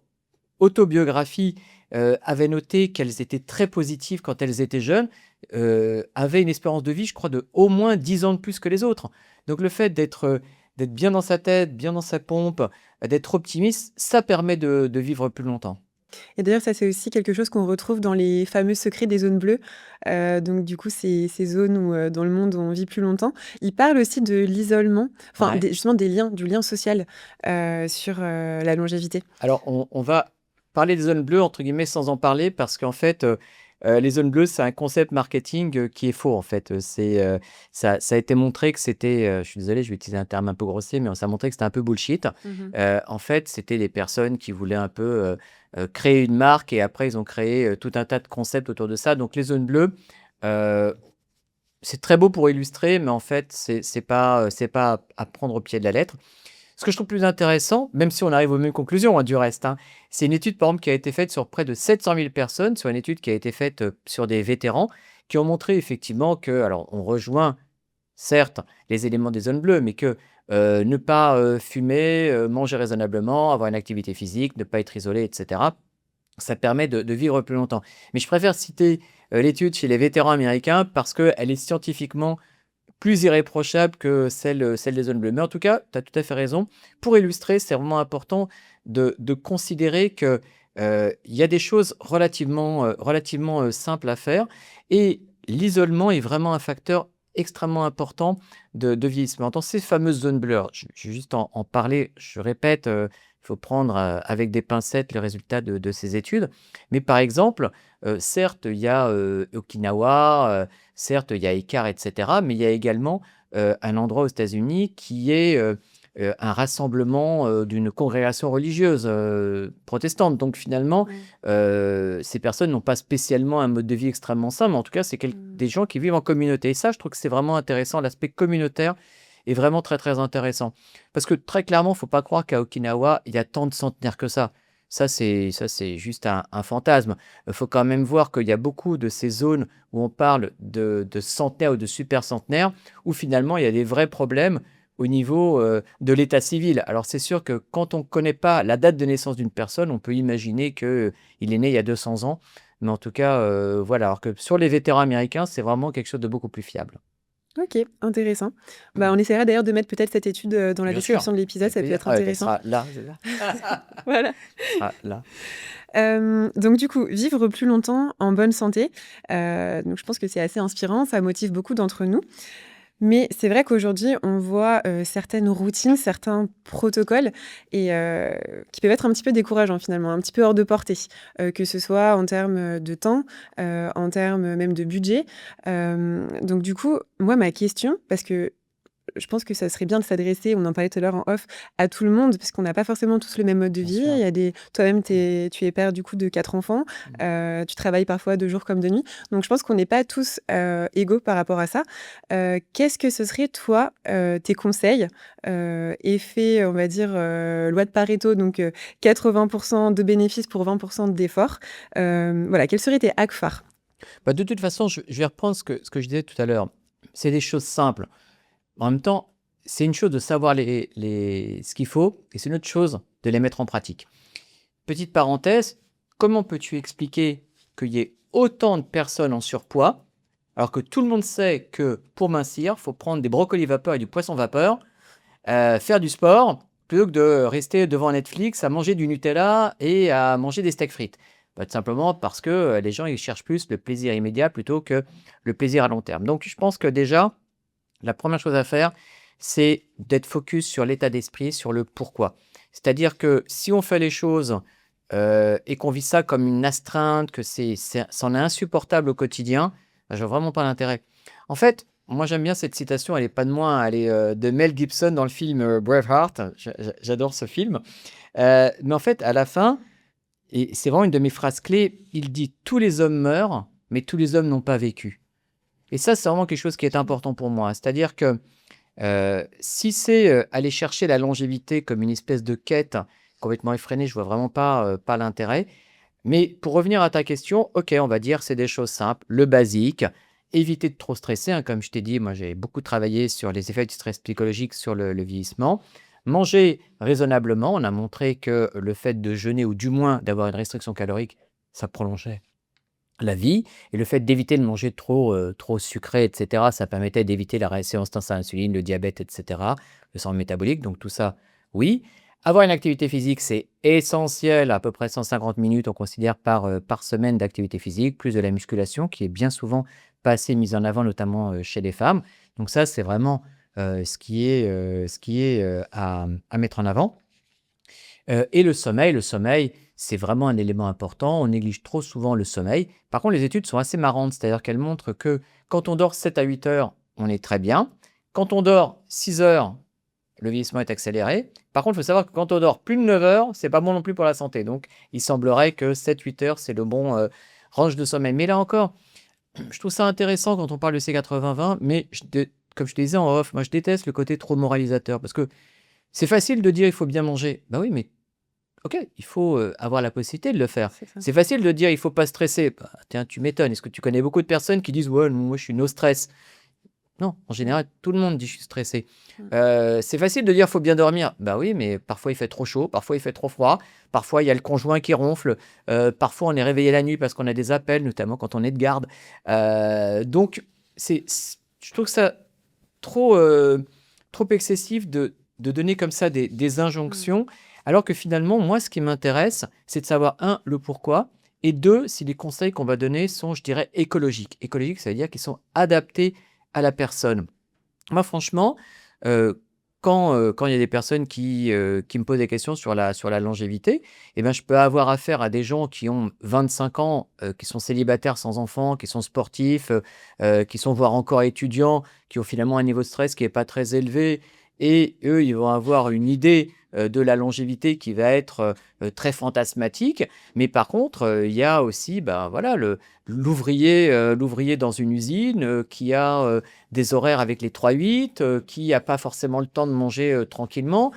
Speaker 1: autobiographie, avaient noté qu'elles étaient très positives quand elles étaient jeunes, avaient une espérance de vie, je crois, de au moins 10 ans de plus que les autres. Donc le fait d'être bien dans sa tête, bien dans sa pompe, d'être optimiste, ça permet de vivre plus longtemps.
Speaker 2: Et d'ailleurs, ça, c'est aussi quelque chose qu'on retrouve dans les fameux secrets des zones bleues. Donc du coup, ces zones où, dans le monde où on vit plus longtemps. Ils parlent aussi de l'isolement, enfin,
Speaker 1: Ouais.
Speaker 2: justement du lien social sur la longévité.
Speaker 1: Alors, on va parler des zones bleues, entre guillemets, sans en parler, parce qu'en fait, les zones bleues, c'est un concept marketing qui est faux, en fait. Ça a été montré que c'était, je suis désolé, je vais utiliser un terme un peu grossier, mais ça a montré que c'était un peu bullshit.
Speaker 2: Mhm.
Speaker 1: En fait, c'était des personnes qui voulaient un peu créer une marque et après, ils ont créé tout un tas de concepts autour de ça. Donc, les zones bleues, euh, c'est très beau pour illustrer, mais en fait, c'est pas à prendre au pied de la lettre. Ce que je trouve plus intéressant, même si on arrive aux mêmes conclusions, hein, du reste, hein, c'est une étude, par exemple, qui a été faite sur près de 700 000 personnes, sur une étude qui a été faite sur des vétérans, qui ont montré effectivement que, alors, on rejoint certes les éléments des zones bleues, mais que ne pas fumer, manger raisonnablement, avoir une activité physique, ne pas être isolé, etc., ça permet de vivre plus longtemps. Mais je préfère citer l'étude chez les vétérans américains parce qu'elle est scientifiquement plus irréprochable que celle des zones bleues. Mais en tout cas, tu as tout à fait raison. Pour illustrer, c'est vraiment important de considérer que, il y a des choses relativement simples à faire et l'isolement est vraiment un facteur extrêmement important de vieillissement. Dans ces fameuses zones bleues, alors je vais juste en parler, je répète, il faut prendre, avec des pincettes les résultats de ces études. Mais par exemple, certes, il y a, Okinawa, certes, il y a Icare et cetera, mais il y a également, un endroit aux États-Unis qui est, un rassemblement, d'une congrégation religieuse, protestante. Donc finalement,
Speaker 2: Ouais.
Speaker 1: ces personnes n'ont pas spécialement un mode de vie extrêmement sain, mais en tout cas, c'est
Speaker 2: Mm.
Speaker 1: des gens qui vivent en communauté. Et ça, je trouve que c'est vraiment intéressant. L'aspect communautaire est vraiment très, très intéressant. Parce que très clairement, il ne faut pas croire qu'à Okinawa, il y a tant de centenaires que ça. Ça, c'est juste un fantasme. Il faut quand même voir qu'il y a beaucoup de ces zones où on parle de centenaires ou de super centenaires, où finalement, il y a des vrais problèmes au niveau de l'état civil. Alors, c'est sûr que quand on ne connaît pas la date de naissance d'une personne, on peut imaginer qu'il est né il y a 200 ans. Mais en tout cas, voilà. Alors que sur les vétérans américains, c'est vraiment quelque chose de beaucoup plus fiable.
Speaker 2: Ok, intéressant. Bah, on essaiera d'ailleurs de mettre peut-être cette étude dans la
Speaker 1: Bien sûr,
Speaker 2: description de l'épisode,
Speaker 1: avec
Speaker 2: ça peut
Speaker 1: plaisir.
Speaker 2: être
Speaker 1: Ah, elle
Speaker 2: intéressant.
Speaker 1: sera là, c'est ça.
Speaker 2: Voilà.
Speaker 1: Elle sera là.
Speaker 2: Donc du coup, vivre plus longtemps en bonne santé, donc je pense que c'est assez inspirant, ça motive beaucoup d'entre nous. Mais c'est vrai qu'aujourd'hui, on voit, certaines routines, certains protocoles et qui peuvent être un petit peu décourageants finalement, un petit peu hors de portée, que ce soit en termes, de temps, en termes même de budget. Donc du coup, moi ma question, parce que je pense que ça serait bien de s'adresser, on en parlait tout à l'heure en off, à tout le monde, parce qu'on n'a pas forcément tous le même mode de
Speaker 1: Bien
Speaker 2: vie.
Speaker 1: sûr.
Speaker 2: Il y a des... Toi-même, tu es père du coup de 4 enfants, tu travailles parfois de jour comme de nuit. Donc je pense qu'on n'est pas tous égaux par rapport à ça. Qu'est-ce que ce serait, toi, tes conseils, effet, on va dire, loi de Pareto, donc 80% de bénéfices pour 20% d'efforts. Voilà, quels seraient tes hacks phares?
Speaker 1: Bah, de toute façon, je vais reprendre ce que je disais tout à l'heure. C'est des choses simples. En même temps, c'est une chose de savoir ce qu'il faut et c'est une autre chose de les mettre en pratique. Petite parenthèse, comment peux-tu expliquer qu'il y ait autant de personnes en surpoids alors que tout le monde sait que pour mincir, il faut prendre des brocolis vapeur et du poisson vapeur, faire du sport, plutôt que de rester devant Netflix à manger du Nutella et à manger des steaks frites. Bah, tout simplement parce que les gens ils cherchent plus le plaisir immédiat plutôt que le plaisir à long terme. Donc je pense que déjà, la première chose à faire, c'est d'être focus sur l'état d'esprit, sur le pourquoi. C'est-à-dire que si on fait les choses et qu'on vit ça comme une astreinte, que c'en est insupportable au quotidien, bah, je vois vraiment pas l'intérêt. En fait, moi j'aime bien cette citation, elle est pas de moi, hein, elle est de Mel Gibson dans le film Braveheart. J'adore ce film. Mais en fait, à la fin, et c'est vraiment une de mes phrases clés, il dit: «Tous les hommes meurent, mais tous les hommes n'ont pas vécu». Et ça, c'est vraiment quelque chose qui est important pour moi. C'est-à-dire que, si c'est, aller chercher la longévité comme une espèce de quête complètement effrénée, je vois vraiment pas l'intérêt. Mais pour revenir à ta question, OK, on va dire c'est des choses simples, le basique, éviter de trop stresser, hein, comme je t'ai dit, moi j'ai beaucoup travaillé sur les effets du stress psychologique sur le vieillissement. Manger raisonnablement, on a montré que le fait de jeûner ou du moins d'avoir une restriction calorique, ça prolongeait la vie, et le fait d'éviter de manger trop sucré et cetera, ça permettait d'éviter la résistance à l'insuline, le diabète et cetera, le sang métabolique, donc tout ça, oui. Avoir une activité physique, c'est essentiel, à peu près 150 minutes, on considère par semaine d'activité physique, plus de la musculation qui est bien souvent pas assez mise en avant, notamment, chez les femmes. Donc ça, c'est vraiment, ce qui est à mettre en avant. Et le sommeil, c'est vraiment un élément important. On néglige trop souvent le sommeil. Par contre, les études sont assez marrantes, c'est-à-dire qu'elles montrent que quand on dort 7 à 8 heures, on est très bien. Quand on dort 6 heures, le vieillissement est accéléré. Par contre, il faut savoir que quand on dort plus de 9 heures, c'est pas bon non plus pour la santé. Donc, il semblerait que 7-8 heures, c'est le bon range de sommeil. Mais là encore, je trouve ça intéressant quand on parle de ces 80-20, mais comme je te disais en off, moi je déteste le côté trop moralisateur parce que c'est facile de dire il faut bien manger. Bah oui, mais OK, il faut, avoir la possibilité de le faire.
Speaker 2: C'est ça.
Speaker 1: C'est facile de dire: «Il faut pas stresser». Bah, tiens, tu m'étonnes. Est-ce que tu connais beaucoup de personnes qui disent: «Ouais, moi je suis no stress». Non, en
Speaker 2: Mmh.
Speaker 1: général, tout le monde dit: «Je suis stressé».
Speaker 2: Mmh.
Speaker 1: C'est facile de dire: «Faut bien dormir». Bah oui, mais parfois il fait trop chaud, parfois il fait trop froid, parfois il y a le conjoint qui ronfle, parfois on est réveillé la nuit parce qu'on a des appels, notamment quand on est de garde. Donc je trouve ça trop, trop excessif de donner comme ça des
Speaker 2: Mmh.
Speaker 1: injonctions, alors que finalement, moi, ce qui m'intéresse, c'est de savoir, un, le pourquoi, et deux, si les conseils qu'on va donner sont, je dirais, écologiques. Écologiques, ça veut dire qu'ils sont adaptés à la personne. Moi, franchement, quand il y a des personnes qui me posent des questions sur la longévité, eh ben, je peux avoir affaire à des gens qui ont 25 ans, qui sont célibataires sans enfants, qui sont sportifs, qui sont voire encore étudiants, qui ont finalement un niveau de stress qui est pas très élevé, et eux, ils vont avoir une idée, de la longévité qui va être, très fantasmatique. Mais par contre, il y a aussi, ben, voilà, l'ouvrier dans une usine, qui a, des horaires avec les 3-8, qui a pas forcément le temps de manger, tranquillement,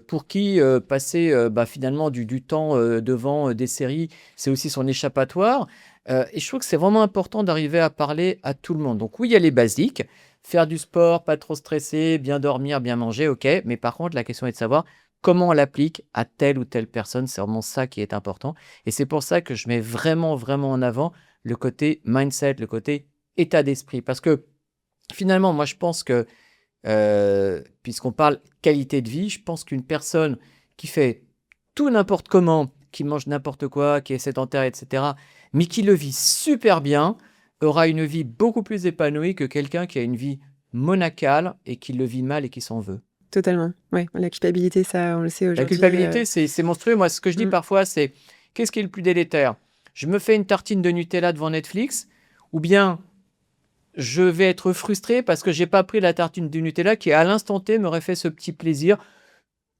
Speaker 1: pour qui, passer, bah, finalement du temps, devant, des séries, c'est aussi son échappatoire, et je trouve que c'est vraiment important d'arriver à parler à tout le monde. Donc oui, il y a les basiques, faire du sport, pas trop stresser, bien dormir, bien manger, OK, mais par contre, la question est de savoir comment on l'applique à telle ou telle personne. C'est vraiment ça qui est important, et c'est pour ça que je mets vraiment, vraiment en avant le côté mindset, le côté état d'esprit. Parce que finalement, moi, je pense que, puisqu'on parle qualité de vie, je pense qu'une personne qui fait tout n'importe comment, qui mange n'importe quoi, qui est sédentaire, et cetera, mais qui le vit super bien, aura une vie beaucoup plus épanouie que quelqu'un qui a une vie monacale et qui le vit mal et qui s'en veut.
Speaker 2: Totalement. Ouais, la culpabilité, ça, on le sait
Speaker 1: La
Speaker 2: aujourd'hui,
Speaker 1: culpabilité, c'est monstrueux. Moi, ce que je dis
Speaker 2: mmh.
Speaker 1: parfois, c'est: «Qu'est-ce qui est le plus délétère? Je me fais une tartine de Nutella devant Netflix, ou bien je vais être frustré parce que j'ai pas pris la tartine de Nutella qui, à l'instant T, m'aurait fait ce petit plaisir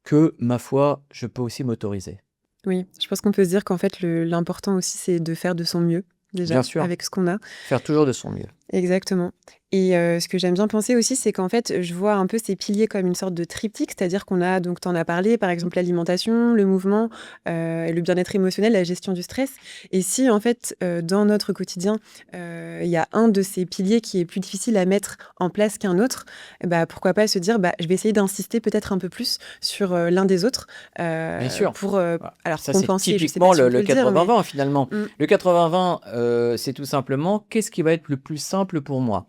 Speaker 1: que, ma foi, je peux aussi m'autoriser».
Speaker 2: Oui, je pense qu'on peut se dire qu'en fait, l'important aussi, c'est de faire de son mieux, déjà,
Speaker 1: Bien sûr,
Speaker 2: avec ce qu'on a.
Speaker 1: faire toujours de son mieux.
Speaker 2: Exactement. Et ce que j'aime bien penser aussi, c'est qu'en fait, je vois un peu ces piliers comme une sorte de triptyque, c'est-à-dire qu'on a, donc tu en as parlé, par exemple, l'alimentation, le mouvement, et le bien-être émotionnel, la gestion du stress. Et si, en fait, dans notre quotidien, il y a un de ces piliers qui est plus difficile à mettre en place qu'un autre, bah, pourquoi pas se dire: «Bah, je vais essayer d'insister peut-être un peu plus sur, l'un des autres»,
Speaker 1: Bien sûr.
Speaker 2: pour,
Speaker 1: Voilà.
Speaker 2: alors
Speaker 1: Ça, c'est
Speaker 2: compenser, je sais pas
Speaker 1: typiquement
Speaker 2: si on
Speaker 1: le
Speaker 2: peut
Speaker 1: le
Speaker 2: le dire, mais
Speaker 1: 80-20 finalement.
Speaker 2: mmh,
Speaker 1: Le 80-20, c'est tout simplement: qu'est-ce qui va être le plus simple pour moi?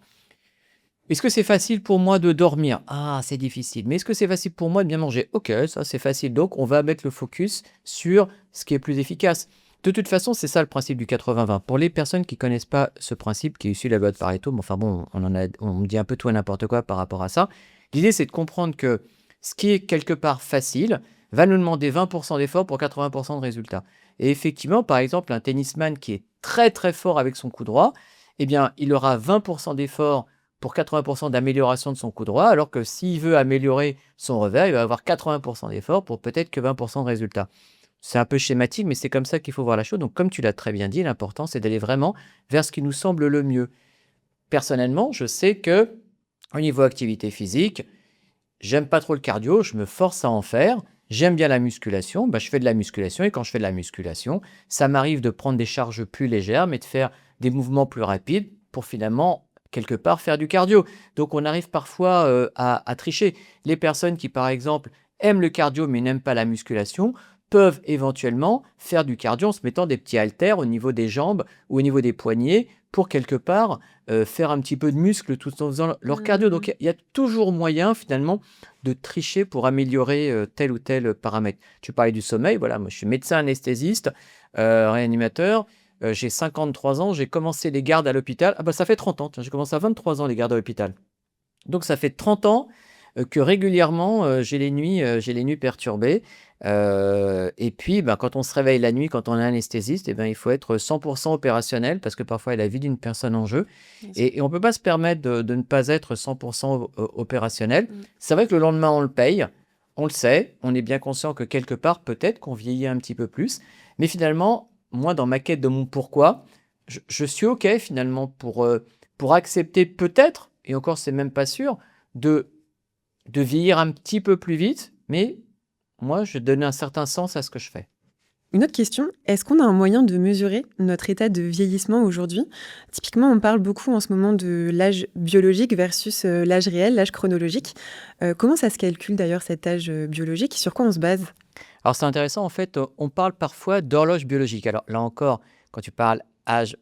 Speaker 1: Est-ce que c'est facile pour moi de dormir? Ah, c'est difficile. Mais est-ce que c'est facile pour moi de bien manger? OK, ça c'est facile. Donc on va mettre le focus sur ce qui est plus efficace. De toute façon, c'est ça le principe du 80-20. Pour les personnes qui connaissent pas ce principe qui est issu de la loi de Pareto, mais enfin bon, on dit un peu tout et n'importe quoi par rapport à ça. L'idée, c'est de comprendre que ce qui est quelque part facile va nous demander 20% d'effort pour 80% de résultats. Et effectivement, par exemple, un tennisman qui est très très fort avec son coup droit, eh bien, il aura 20% d'effort pour 80% d'amélioration de son coup droit, alors que s'il veut améliorer son revers, il va avoir 80% d'effort pour peut-être que 20% de résultat. C'est un peu schématique, mais c'est comme ça qu'il faut voir la chose. Donc, comme tu l'as très bien dit, l'important, c'est d'aller vraiment vers ce qui nous semble le mieux. Personnellement, je sais que au niveau activité physique, j'aime pas trop le cardio, je me force à en faire. J'aime bien la musculation, bah, je fais de la musculation et quand je fais de la musculation, ça m'arrive de prendre des charges plus légères, mais de faire des mouvements plus rapides pour finalement, quelque part, faire du cardio. Donc on arrive parfois à tricher. Les personnes qui, par exemple, aiment le cardio mais n'aiment pas la musculation, peuvent éventuellement faire du cardio en se mettant des petits haltères au niveau des jambes ou au niveau des poignets pour quelque part faire un petit peu de muscle tout en faisant leur cardio. Donc il y a toujours moyen finalement de tricher pour améliorer tel ou tel paramètre. Tu parlais du sommeil, voilà, moi je suis médecin anesthésiste, réanimateur, j'ai 53 ans, j'ai commencé les gardes à l'hôpital. Ah bah ça fait 30 ans, tiens, j'ai commencé à 23 ans les gardes à l'hôpital. Donc ça fait 30 ans que régulièrement j'ai les nuits perturbées. Et puis bah, quand on se réveille la nuit, quand on est anesthésiste, eh ben, il faut être 100% opérationnel parce que parfois il y a la vie d'une personne en jeu.
Speaker 2: Bien sûr.
Speaker 1: Et on ne peut pas se permettre de ne pas être 100% opérationnel.
Speaker 2: Mm.
Speaker 1: C'est vrai que le lendemain, on le paye. On le sait. On est bien conscient que quelque part, peut-être qu'on vieillit un petit peu plus. Mais finalement, moi, dans ma quête de mon pourquoi, je suis OK finalement pour accepter peut-être, et encore, c'est même pas sûr, de, de vieillir un petit peu plus vite. Mais moi, je donne un certain sens à ce que je fais.
Speaker 2: Une autre question, est-ce qu'on a un moyen de mesurer notre état de vieillissement aujourd'hui? Typiquement, on parle beaucoup en ce moment de l'âge biologique versus l'âge réel, l'âge chronologique. Comment ça se calcule d'ailleurs cet âge biologique? Sur quoi on se base?
Speaker 1: Alors c'est intéressant, en fait, on parle parfois d'horloge biologique. Alors là encore, quand tu parles âge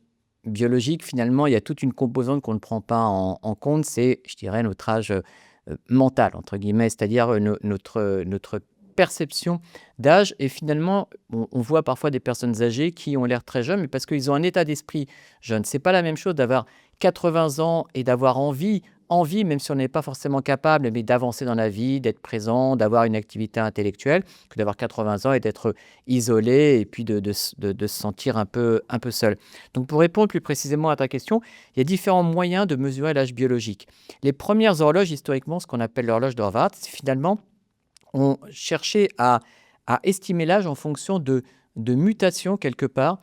Speaker 1: biologique, finalement, il y a toute une composante qu'on ne prend pas en compte, c'est, je dirais, notre âge mental, entre guillemets, c'est-à-dire notre perception d'âge. Et finalement, on voit parfois des personnes âgées qui ont l'air très jeunes, mais parce qu'ils ont un état d'esprit jeune. C'est pas la même chose d'avoir 80 ans et d'avoir envie, même si on n'est pas forcément capable, mais d'avancer dans la vie, d'être présent, d'avoir une activité intellectuelle, que d'avoir 80 ans et d'être isolé et puis de se sentir un peu seul. Donc pour répondre plus précisément à ta question, il y a différents moyens de mesurer l'âge biologique. Les premières horloges, historiquement, ce qu'on appelle l'horloge d'Horvath, c'est finalement, on cherchait à estimer l'âge en fonction de mutations quelque part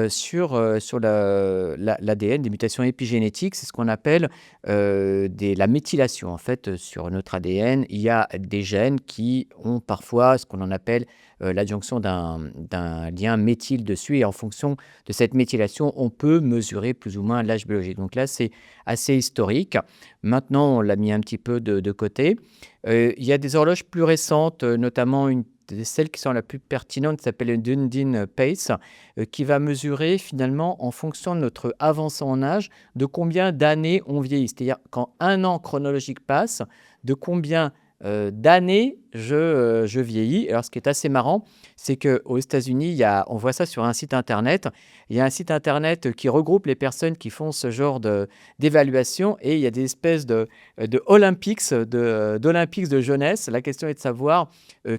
Speaker 1: sur l'ADN, des mutations épigénétiques. C'est ce qu'on appelle la méthylation. En fait, sur notre ADN, il y a des gènes qui ont parfois ce qu'on en appelle l'adjonction d'un lien méthyle dessus. Et en fonction de cette méthylation, on peut mesurer plus ou moins l'âge biologique. Donc là, c'est assez historique. Maintenant, on l'a mis un petit peu de côté. Il y a des horloges plus récentes, notamment celle qui sont la plus pertinente, qui s'appelle le Dundee Pace, qui va mesurer finalement en fonction de notre avancée en âge, de combien d'années on vieillit. C'est-à-dire quand un an chronologique passe, de combien d'années je vieillis. Alors ce qui est assez marrant, c'est qu'aux États-Unis, on voit ça sur un site internet. Il y a un site internet qui regroupe les personnes qui font ce genre d'évaluation et il y a des espèces de Olympics, d'Olympics de jeunesse. La question est de savoir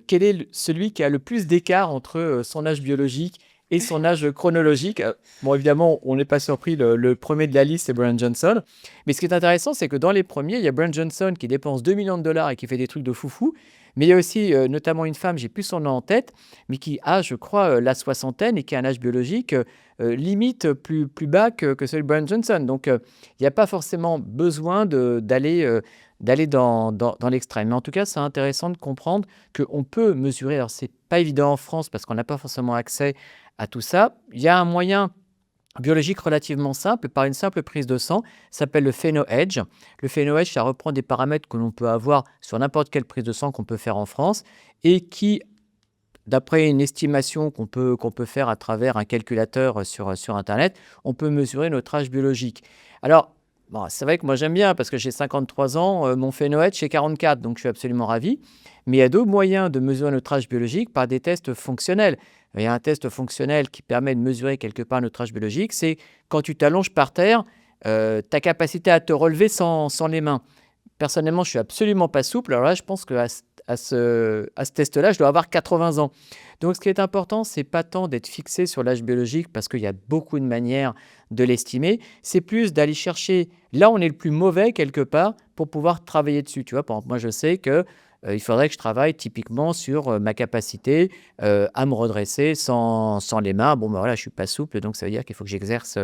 Speaker 1: quel est celui qui a le plus d'écart entre son âge biologique et son âge chronologique. Bon, évidemment, on n'est pas surpris, le premier de la liste, c'est Brian Johnson. Mais ce qui est intéressant, c'est que dans les premiers, il y a Brian Johnson qui dépense 2 millions de dollars et qui fait des trucs de foufou. Mais il y a aussi notamment une femme, j'ai plus son nom en tête, mais qui a, je crois, la soixantaine et qui a un âge biologique limite plus bas que celui de Brian Johnson. Donc, il n'y a pas forcément besoin d'aller dans l'extrême. Mais en tout cas, c'est intéressant de comprendre qu'on peut mesurer. Alors, c'est pas évident en France parce qu'on n'a pas forcément accès à tout ça. Il y a un moyen biologique relativement simple, par une simple prise de sang, ça s'appelle le PhenoEdge. Le PhenoEdge, ça reprend des paramètres que l'on peut avoir sur n'importe quelle prise de sang qu'on peut faire en France et qui, d'après une estimation qu'on peut faire à travers un calculateur sur Internet, on peut mesurer notre âge biologique. Alors, bon, c'est vrai que moi j'aime bien parce que j'ai 53 ans, mon PhenoEdge c'est 44, donc je suis absolument ravi. Mais il y a d'autres moyens de mesurer notre âge biologique par des tests fonctionnels. Il y a un test fonctionnel qui permet de mesurer quelque part notre âge biologique, c'est quand tu t'allonges par terre, ta capacité à te relever sans les mains. Personnellement, je suis absolument pas souple. Alors là, je pense qu'à ce test-là, je dois avoir 80 ans. Donc, ce qui est important, c'est pas tant d'être fixé sur l'âge biologique parce qu'il y a beaucoup de manières de l'estimer. C'est plus d'aller chercher là où on est le plus mauvais quelque part pour pouvoir travailler dessus. Tu vois, par exemple, moi, je sais que il faudrait que je travaille typiquement sur ma capacité à me redresser sans les mains. Bon, ben voilà, je ne suis pas souple, donc ça veut dire qu'il faut que j'exerce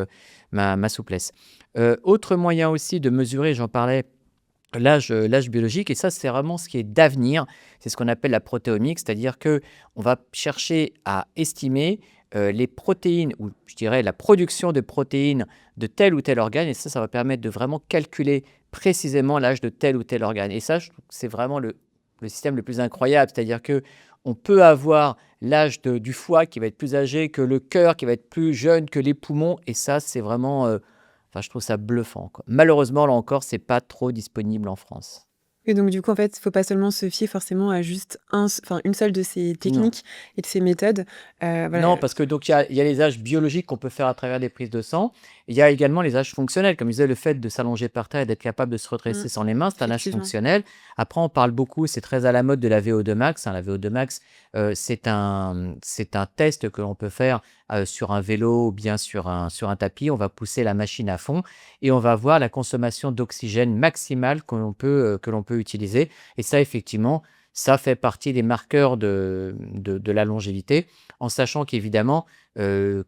Speaker 1: ma souplesse. Autre moyen aussi de mesurer, j'en parlais, l'âge biologique, et ça, c'est vraiment ce qui est d'avenir. C'est ce qu'on appelle la protéomique, c'est-à-dire que on va chercher à estimer les protéines, ou je dirais la production de protéines de tel ou tel organe, et ça va permettre de vraiment calculer précisément l'âge de tel ou tel organe. Et ça, je trouve que c'est vraiment le système le plus incroyable, c'est-à-dire que on peut avoir l'âge du foie qui va être plus âgé que le cœur, qui va être plus jeune que les poumons, et ça, c'est vraiment, enfin, je trouve ça bluffant, quoi. Malheureusement, là encore, c'est pas trop disponible en France.
Speaker 2: Et donc du coup, en fait, il faut pas seulement se fier forcément à juste une seule de ces
Speaker 1: Non.
Speaker 2: techniques et de ces méthodes.
Speaker 1: Non,
Speaker 2: Voilà.
Speaker 1: parce que donc il y a les âges biologiques qu'on peut faire à travers des prises de sang. Il y a également les âges fonctionnels. Comme je disais, le fait de s'allonger par terre et d'être capable de se
Speaker 2: Mmh,
Speaker 1: redresser sans les mains, c'est un âge
Speaker 2: effectivement.
Speaker 1: fonctionnel. Après, on parle beaucoup, c'est très à la mode de la VO2 max, hein. La VO2 max, c'est un test que l'on peut faire sur un vélo ou bien sur un tapis. On va pousser la machine à fond et on va voir la consommation d'oxygène maximale que l'on peut utiliser. Et ça, effectivement, ça fait partie des marqueurs de la longévité, en sachant qu'évidemment,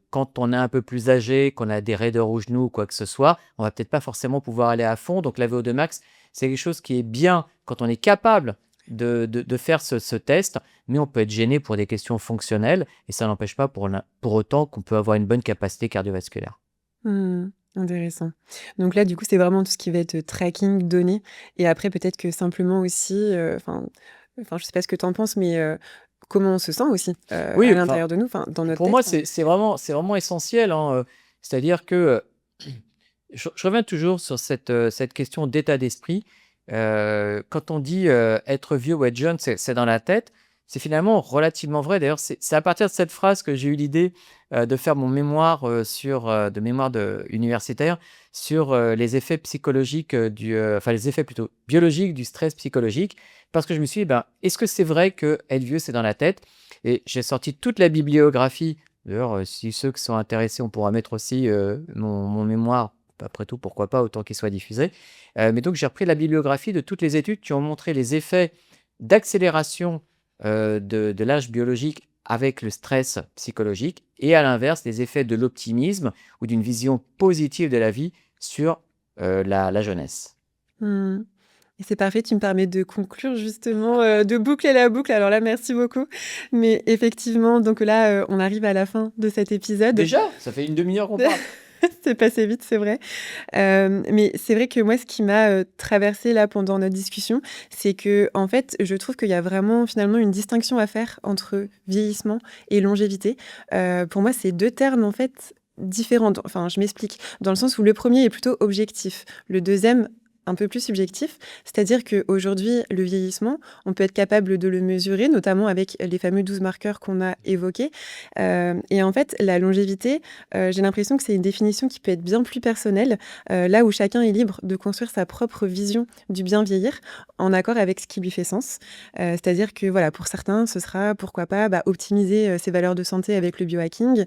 Speaker 1: quand on est un peu plus âgé, qu'on a des raideurs aux genoux ou quoi que ce soit, on va peut-être pas forcément pouvoir aller à fond. Donc la VO2 max, c'est quelque chose qui est bien quand on est capable de faire ce test, mais on peut être gêné pour des questions fonctionnelles, et ça n'empêche pas pour autant qu'on peut avoir une bonne capacité cardiovasculaire.
Speaker 2: Mmh, intéressant. Donc là, du coup, c'est vraiment tout ce qui va être tracking, données et après peut-être que simplement aussi, je sais pas ce que tu en penses, mais comment on se sent aussi, à
Speaker 1: Oui, enfin,
Speaker 2: l'intérieur de nous, enfin, dans notre
Speaker 1: pour
Speaker 2: tête,
Speaker 1: moi,
Speaker 2: enfin.
Speaker 1: c'est vraiment essentiel, hein, c'est-à-dire que, je reviens toujours sur cette question d'état d'esprit. Quand on dit, être vieux ou être jeune, c'est dans la tête, c'est finalement relativement vrai. D'ailleurs, c'est à partir de cette phrase que j'ai eu l'idée, de faire mon mémoire, de mémoire universitaire sur, les effets psychologiques, enfin les effets plutôt biologiques du stress psychologique. Parce que je me suis dit: «Ben, est-ce que c'est vrai que être vieux, c'est dans la tête?» Et j'ai sorti toute la bibliographie. D'ailleurs, si ceux qui sont intéressés, on pourra mettre aussi, mon mémoire. Après tout, pourquoi pas, autant qu'il soit diffusé. Mais donc j'ai repris la bibliographie de toutes les études qui ont montré les effets d'accélération, de l'âge biologique avec le stress psychologique, et à l'inverse, les effets de l'optimisme ou d'une vision positive de la vie sur, la jeunesse.
Speaker 2: Mmh. Et c'est parfait, tu me permets de conclure justement, de boucler la boucle. Alors là, merci beaucoup. Mais effectivement, donc là, on arrive à la fin de cet épisode.
Speaker 1: Déjà? Ça fait une demi-heure qu'on parle.
Speaker 2: C'est passé vite, c'est vrai. Mais c'est vrai que moi, ce qui m'a, traversée là pendant notre discussion, c'est que en fait, je trouve qu'il y a vraiment finalement une distinction à faire entre vieillissement et longévité. Pour moi, c'est 2 termes en fait différents. Enfin, je m'explique. Dans le sens où le premier est plutôt objectif, le deuxième un peu plus subjectif. C'est-à-dire qu'aujourd'hui, le vieillissement, on peut être capable de le mesurer, notamment avec les fameux 12 marqueurs qu'on a évoqués. Et en fait, la longévité, j'ai l'impression que c'est une définition qui peut être bien plus personnelle, là où chacun est libre de construire sa propre vision du bien vieillir, en accord avec ce qui lui fait sens. C'est-à-dire que voilà, pour certains, ce sera pourquoi pas optimiser ses valeurs de santé avec le biohacking.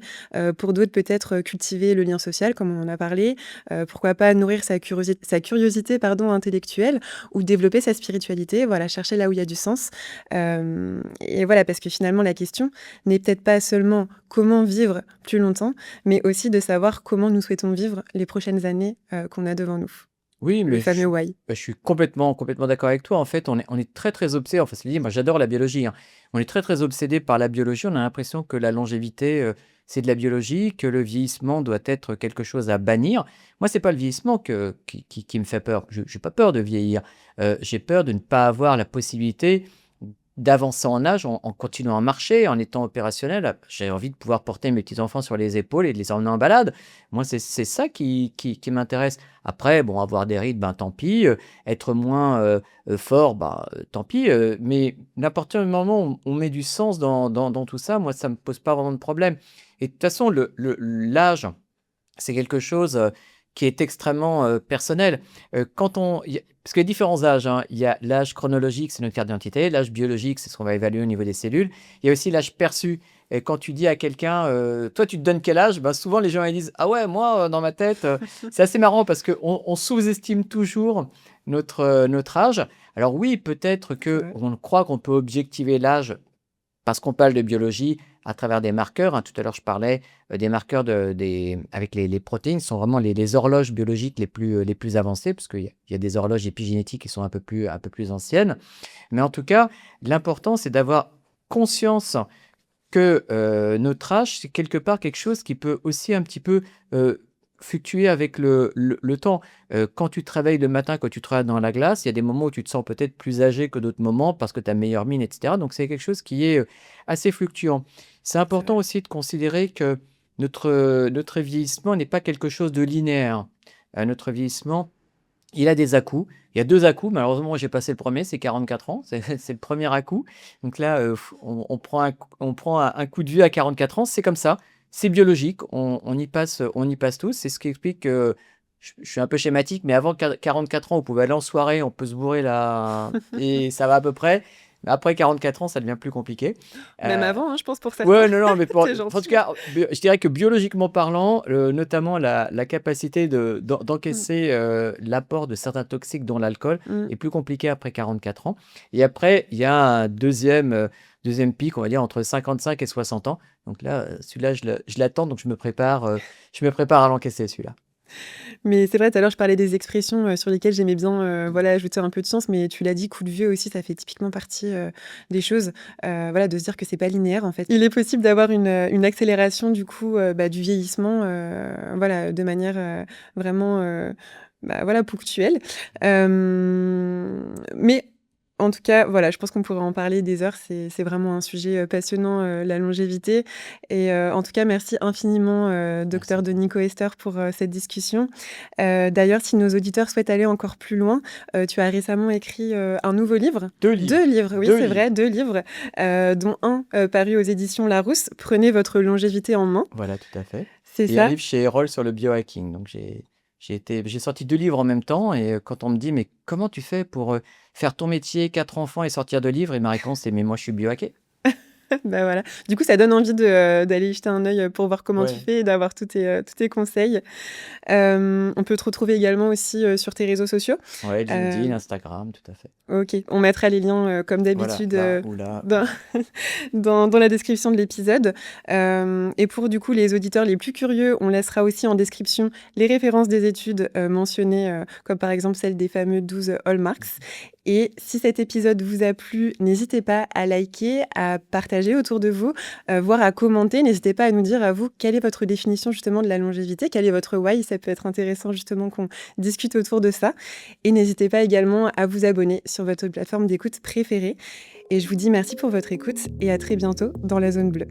Speaker 2: Pour d'autres, peut-être cultiver le lien social, comme on en a parlé. Pourquoi pas nourrir sa curiosité intellectuelle, ou développer sa spiritualité, voilà, chercher là où il y a du sens. Et voilà, parce que finalement, la question n'est peut-être pas seulement comment vivre plus longtemps, mais aussi de savoir comment nous souhaitons vivre les prochaines années qu'on a devant nous.
Speaker 1: Oui,
Speaker 2: Le
Speaker 1: mais
Speaker 2: fameux why.
Speaker 1: je suis complètement d'accord avec toi. En fait, on est très, très obsédé, enfin, cela dit, moi j'adore la biologie, hein. On est très, très obsédé par la biologie. On a l'impression que la longévité, c'est de la biologie, que le vieillissement doit être quelque chose à bannir. Moi, c'est pas le vieillissement qui me fait peur. Je n'ai pas peur de vieillir. J'ai peur de ne pas avoir la possibilité d'avancer en âge en continuant à marcher, en étant opérationnel. J'ai envie de pouvoir porter mes petits-enfants sur les épaules et de les emmener en balade. Moi, c'est ça qui m'intéresse. Après, bon, avoir des rides, ben, tant pis, être moins, fort, bah, tant pis, mais n'importe quel moment où on met du sens dans tout ça, moi, ça me pose pas vraiment de problème. Et de toute façon, l'âge, c'est quelque chose, qui est extrêmement, personnel. Quand on il y a parce qu'il y a différents âges, hein. Il y a l'âge chronologique, c'est notre carte d'identité. L'âge biologique, c'est ce qu'on va évaluer au niveau des cellules. Il y a aussi l'âge perçu, et quand tu dis à quelqu'un, «Toi, tu te donnes quel âge?» Bah, souvent les gens ils disent: «Ah ouais, moi, dans ma tête», c'est assez marrant parce qu'on sous-estime toujours, notre âge. Alors oui, peut-être
Speaker 2: Ouais.
Speaker 1: qu'on croit qu'on peut objectiver l'âge parce qu'on parle de biologie à travers des marqueurs, hein. Tout à l'heure, je parlais des marqueurs avec les protéines, ce sont vraiment les horloges biologiques les plus avancées, parce qu'il y a des horloges épigénétiques qui sont un peu plus anciennes. Mais en tout cas, l'important, c'est d'avoir conscience que notre âge, c'est quelque part quelque chose qui peut aussi un petit peu fluctuer avec le temps. Quand tu travailles le matin, quand tu travailles dans la glace, il y a des moments où tu te sens peut-être plus âgé que d'autres moments parce que tu as meilleure mine, etc. Donc c'est quelque chose qui est assez fluctuant. C'est
Speaker 2: C'est
Speaker 1: important
Speaker 2: vrai.
Speaker 1: aussi de considérer que notre vieillissement n'est pas quelque chose de linéaire. Notre vieillissement, il a des à-coups. Il y a 2 à-coups. Malheureusement, moi, j'ai passé le premier, c'est 44 ans. C'est le premier à-coup. Donc là, on prend un coup de vieux à 44 ans. C'est comme ça. C'est biologique. On y passe tous. C'est ce qui explique que je suis un peu schématique, mais avant 44 ans, on pouvait aller en soirée, on peut se bourrer là, et ça va à peu près. Mais après 44 ans, ça devient plus compliqué.
Speaker 2: Même
Speaker 1: Euh,
Speaker 2: avant, hein, je pense pour certains.
Speaker 1: Ouais, non, non, mais
Speaker 2: T'es
Speaker 1: en tout
Speaker 2: gentil.
Speaker 1: cas, je dirais que biologiquement parlant, notamment la capacité
Speaker 2: Mm,
Speaker 1: d'encaisser l'apport de certains toxiques, dont l'alcool,
Speaker 2: mm.
Speaker 1: est plus compliqué après 44 ans. Et après, il y a un deuxième pic, on va dire, entre 55 et 60 ans. Donc là, celui-là, je l'attends, donc je me prépare à l'encaisser, celui-là.
Speaker 2: Mais c'est vrai, tout à l'heure, je parlais des expressions sur lesquelles j'aimais bien voilà, ajouter un peu de sens, mais tu l'as dit, coup de vieux aussi, ça fait typiquement partie des choses. Voilà, de se dire que c'est pas linéaire en fait. Il est possible d'avoir une accélération du coup du vieillissement voilà, de manière vraiment voilà, ponctuelle. Mais en tout cas, voilà, je pense qu'on pourrait en parler des heures. C'est vraiment un sujet passionnant, la longévité. Et en tout cas, merci infiniment,
Speaker 1: Merci à
Speaker 2: docteur
Speaker 1: toi.
Speaker 2: Denis Coester, pour cette discussion. D'ailleurs, si nos auditeurs souhaitent aller encore plus loin, tu as récemment écrit un nouveau livre.
Speaker 1: 2 livres.
Speaker 2: 2 livres, oui,
Speaker 1: 2
Speaker 2: c'est vrai,
Speaker 1: livres.
Speaker 2: 2 livres, dont un paru aux éditions Larousse. Prenez votre longévité en main.
Speaker 1: Voilà, tout à fait.
Speaker 2: C'est
Speaker 1: Et un
Speaker 2: ça.
Speaker 1: livre chez Erol sur le biohacking. Donc j'ai sorti 2 livres en même temps, et quand on me dit: «Mais comment tu fais pour faire ton métier, 4 enfants et sortir 2 livres?» et ma réponse c'est: «Mais moi je suis biohacké».
Speaker 2: Bah, voilà. Du coup, ça donne envie d'aller y jeter un œil pour voir comment tu
Speaker 1: Ouais.
Speaker 2: fais et d'avoir tous tes conseils. On peut te retrouver également aussi sur tes réseaux sociaux.
Speaker 1: Ouais,
Speaker 2: Euh,
Speaker 1: LinkedIn, Instagram, tout à fait.
Speaker 2: Ok, on mettra les liens comme
Speaker 1: Voilà,
Speaker 2: d'habitude
Speaker 1: là ou là ou
Speaker 2: dans,
Speaker 1: là.
Speaker 2: dans la description de l'épisode. Et pour du coup les auditeurs les plus curieux, on laissera aussi en description les références des études mentionnées, comme par exemple celle des fameux 12 hallmarks. Et si cet épisode vous a plu, n'hésitez pas à liker, à partager autour de vous, voire à commenter. N'hésitez pas à nous dire à vous quelle est votre définition justement de la longévité, quel est votre why. Ça peut être intéressant justement qu'on discute autour de ça. Et n'hésitez pas également à vous abonner sur votre plateforme d'écoute préférée. Et je vous dis merci pour votre écoute et à très bientôt dans la zone bleue.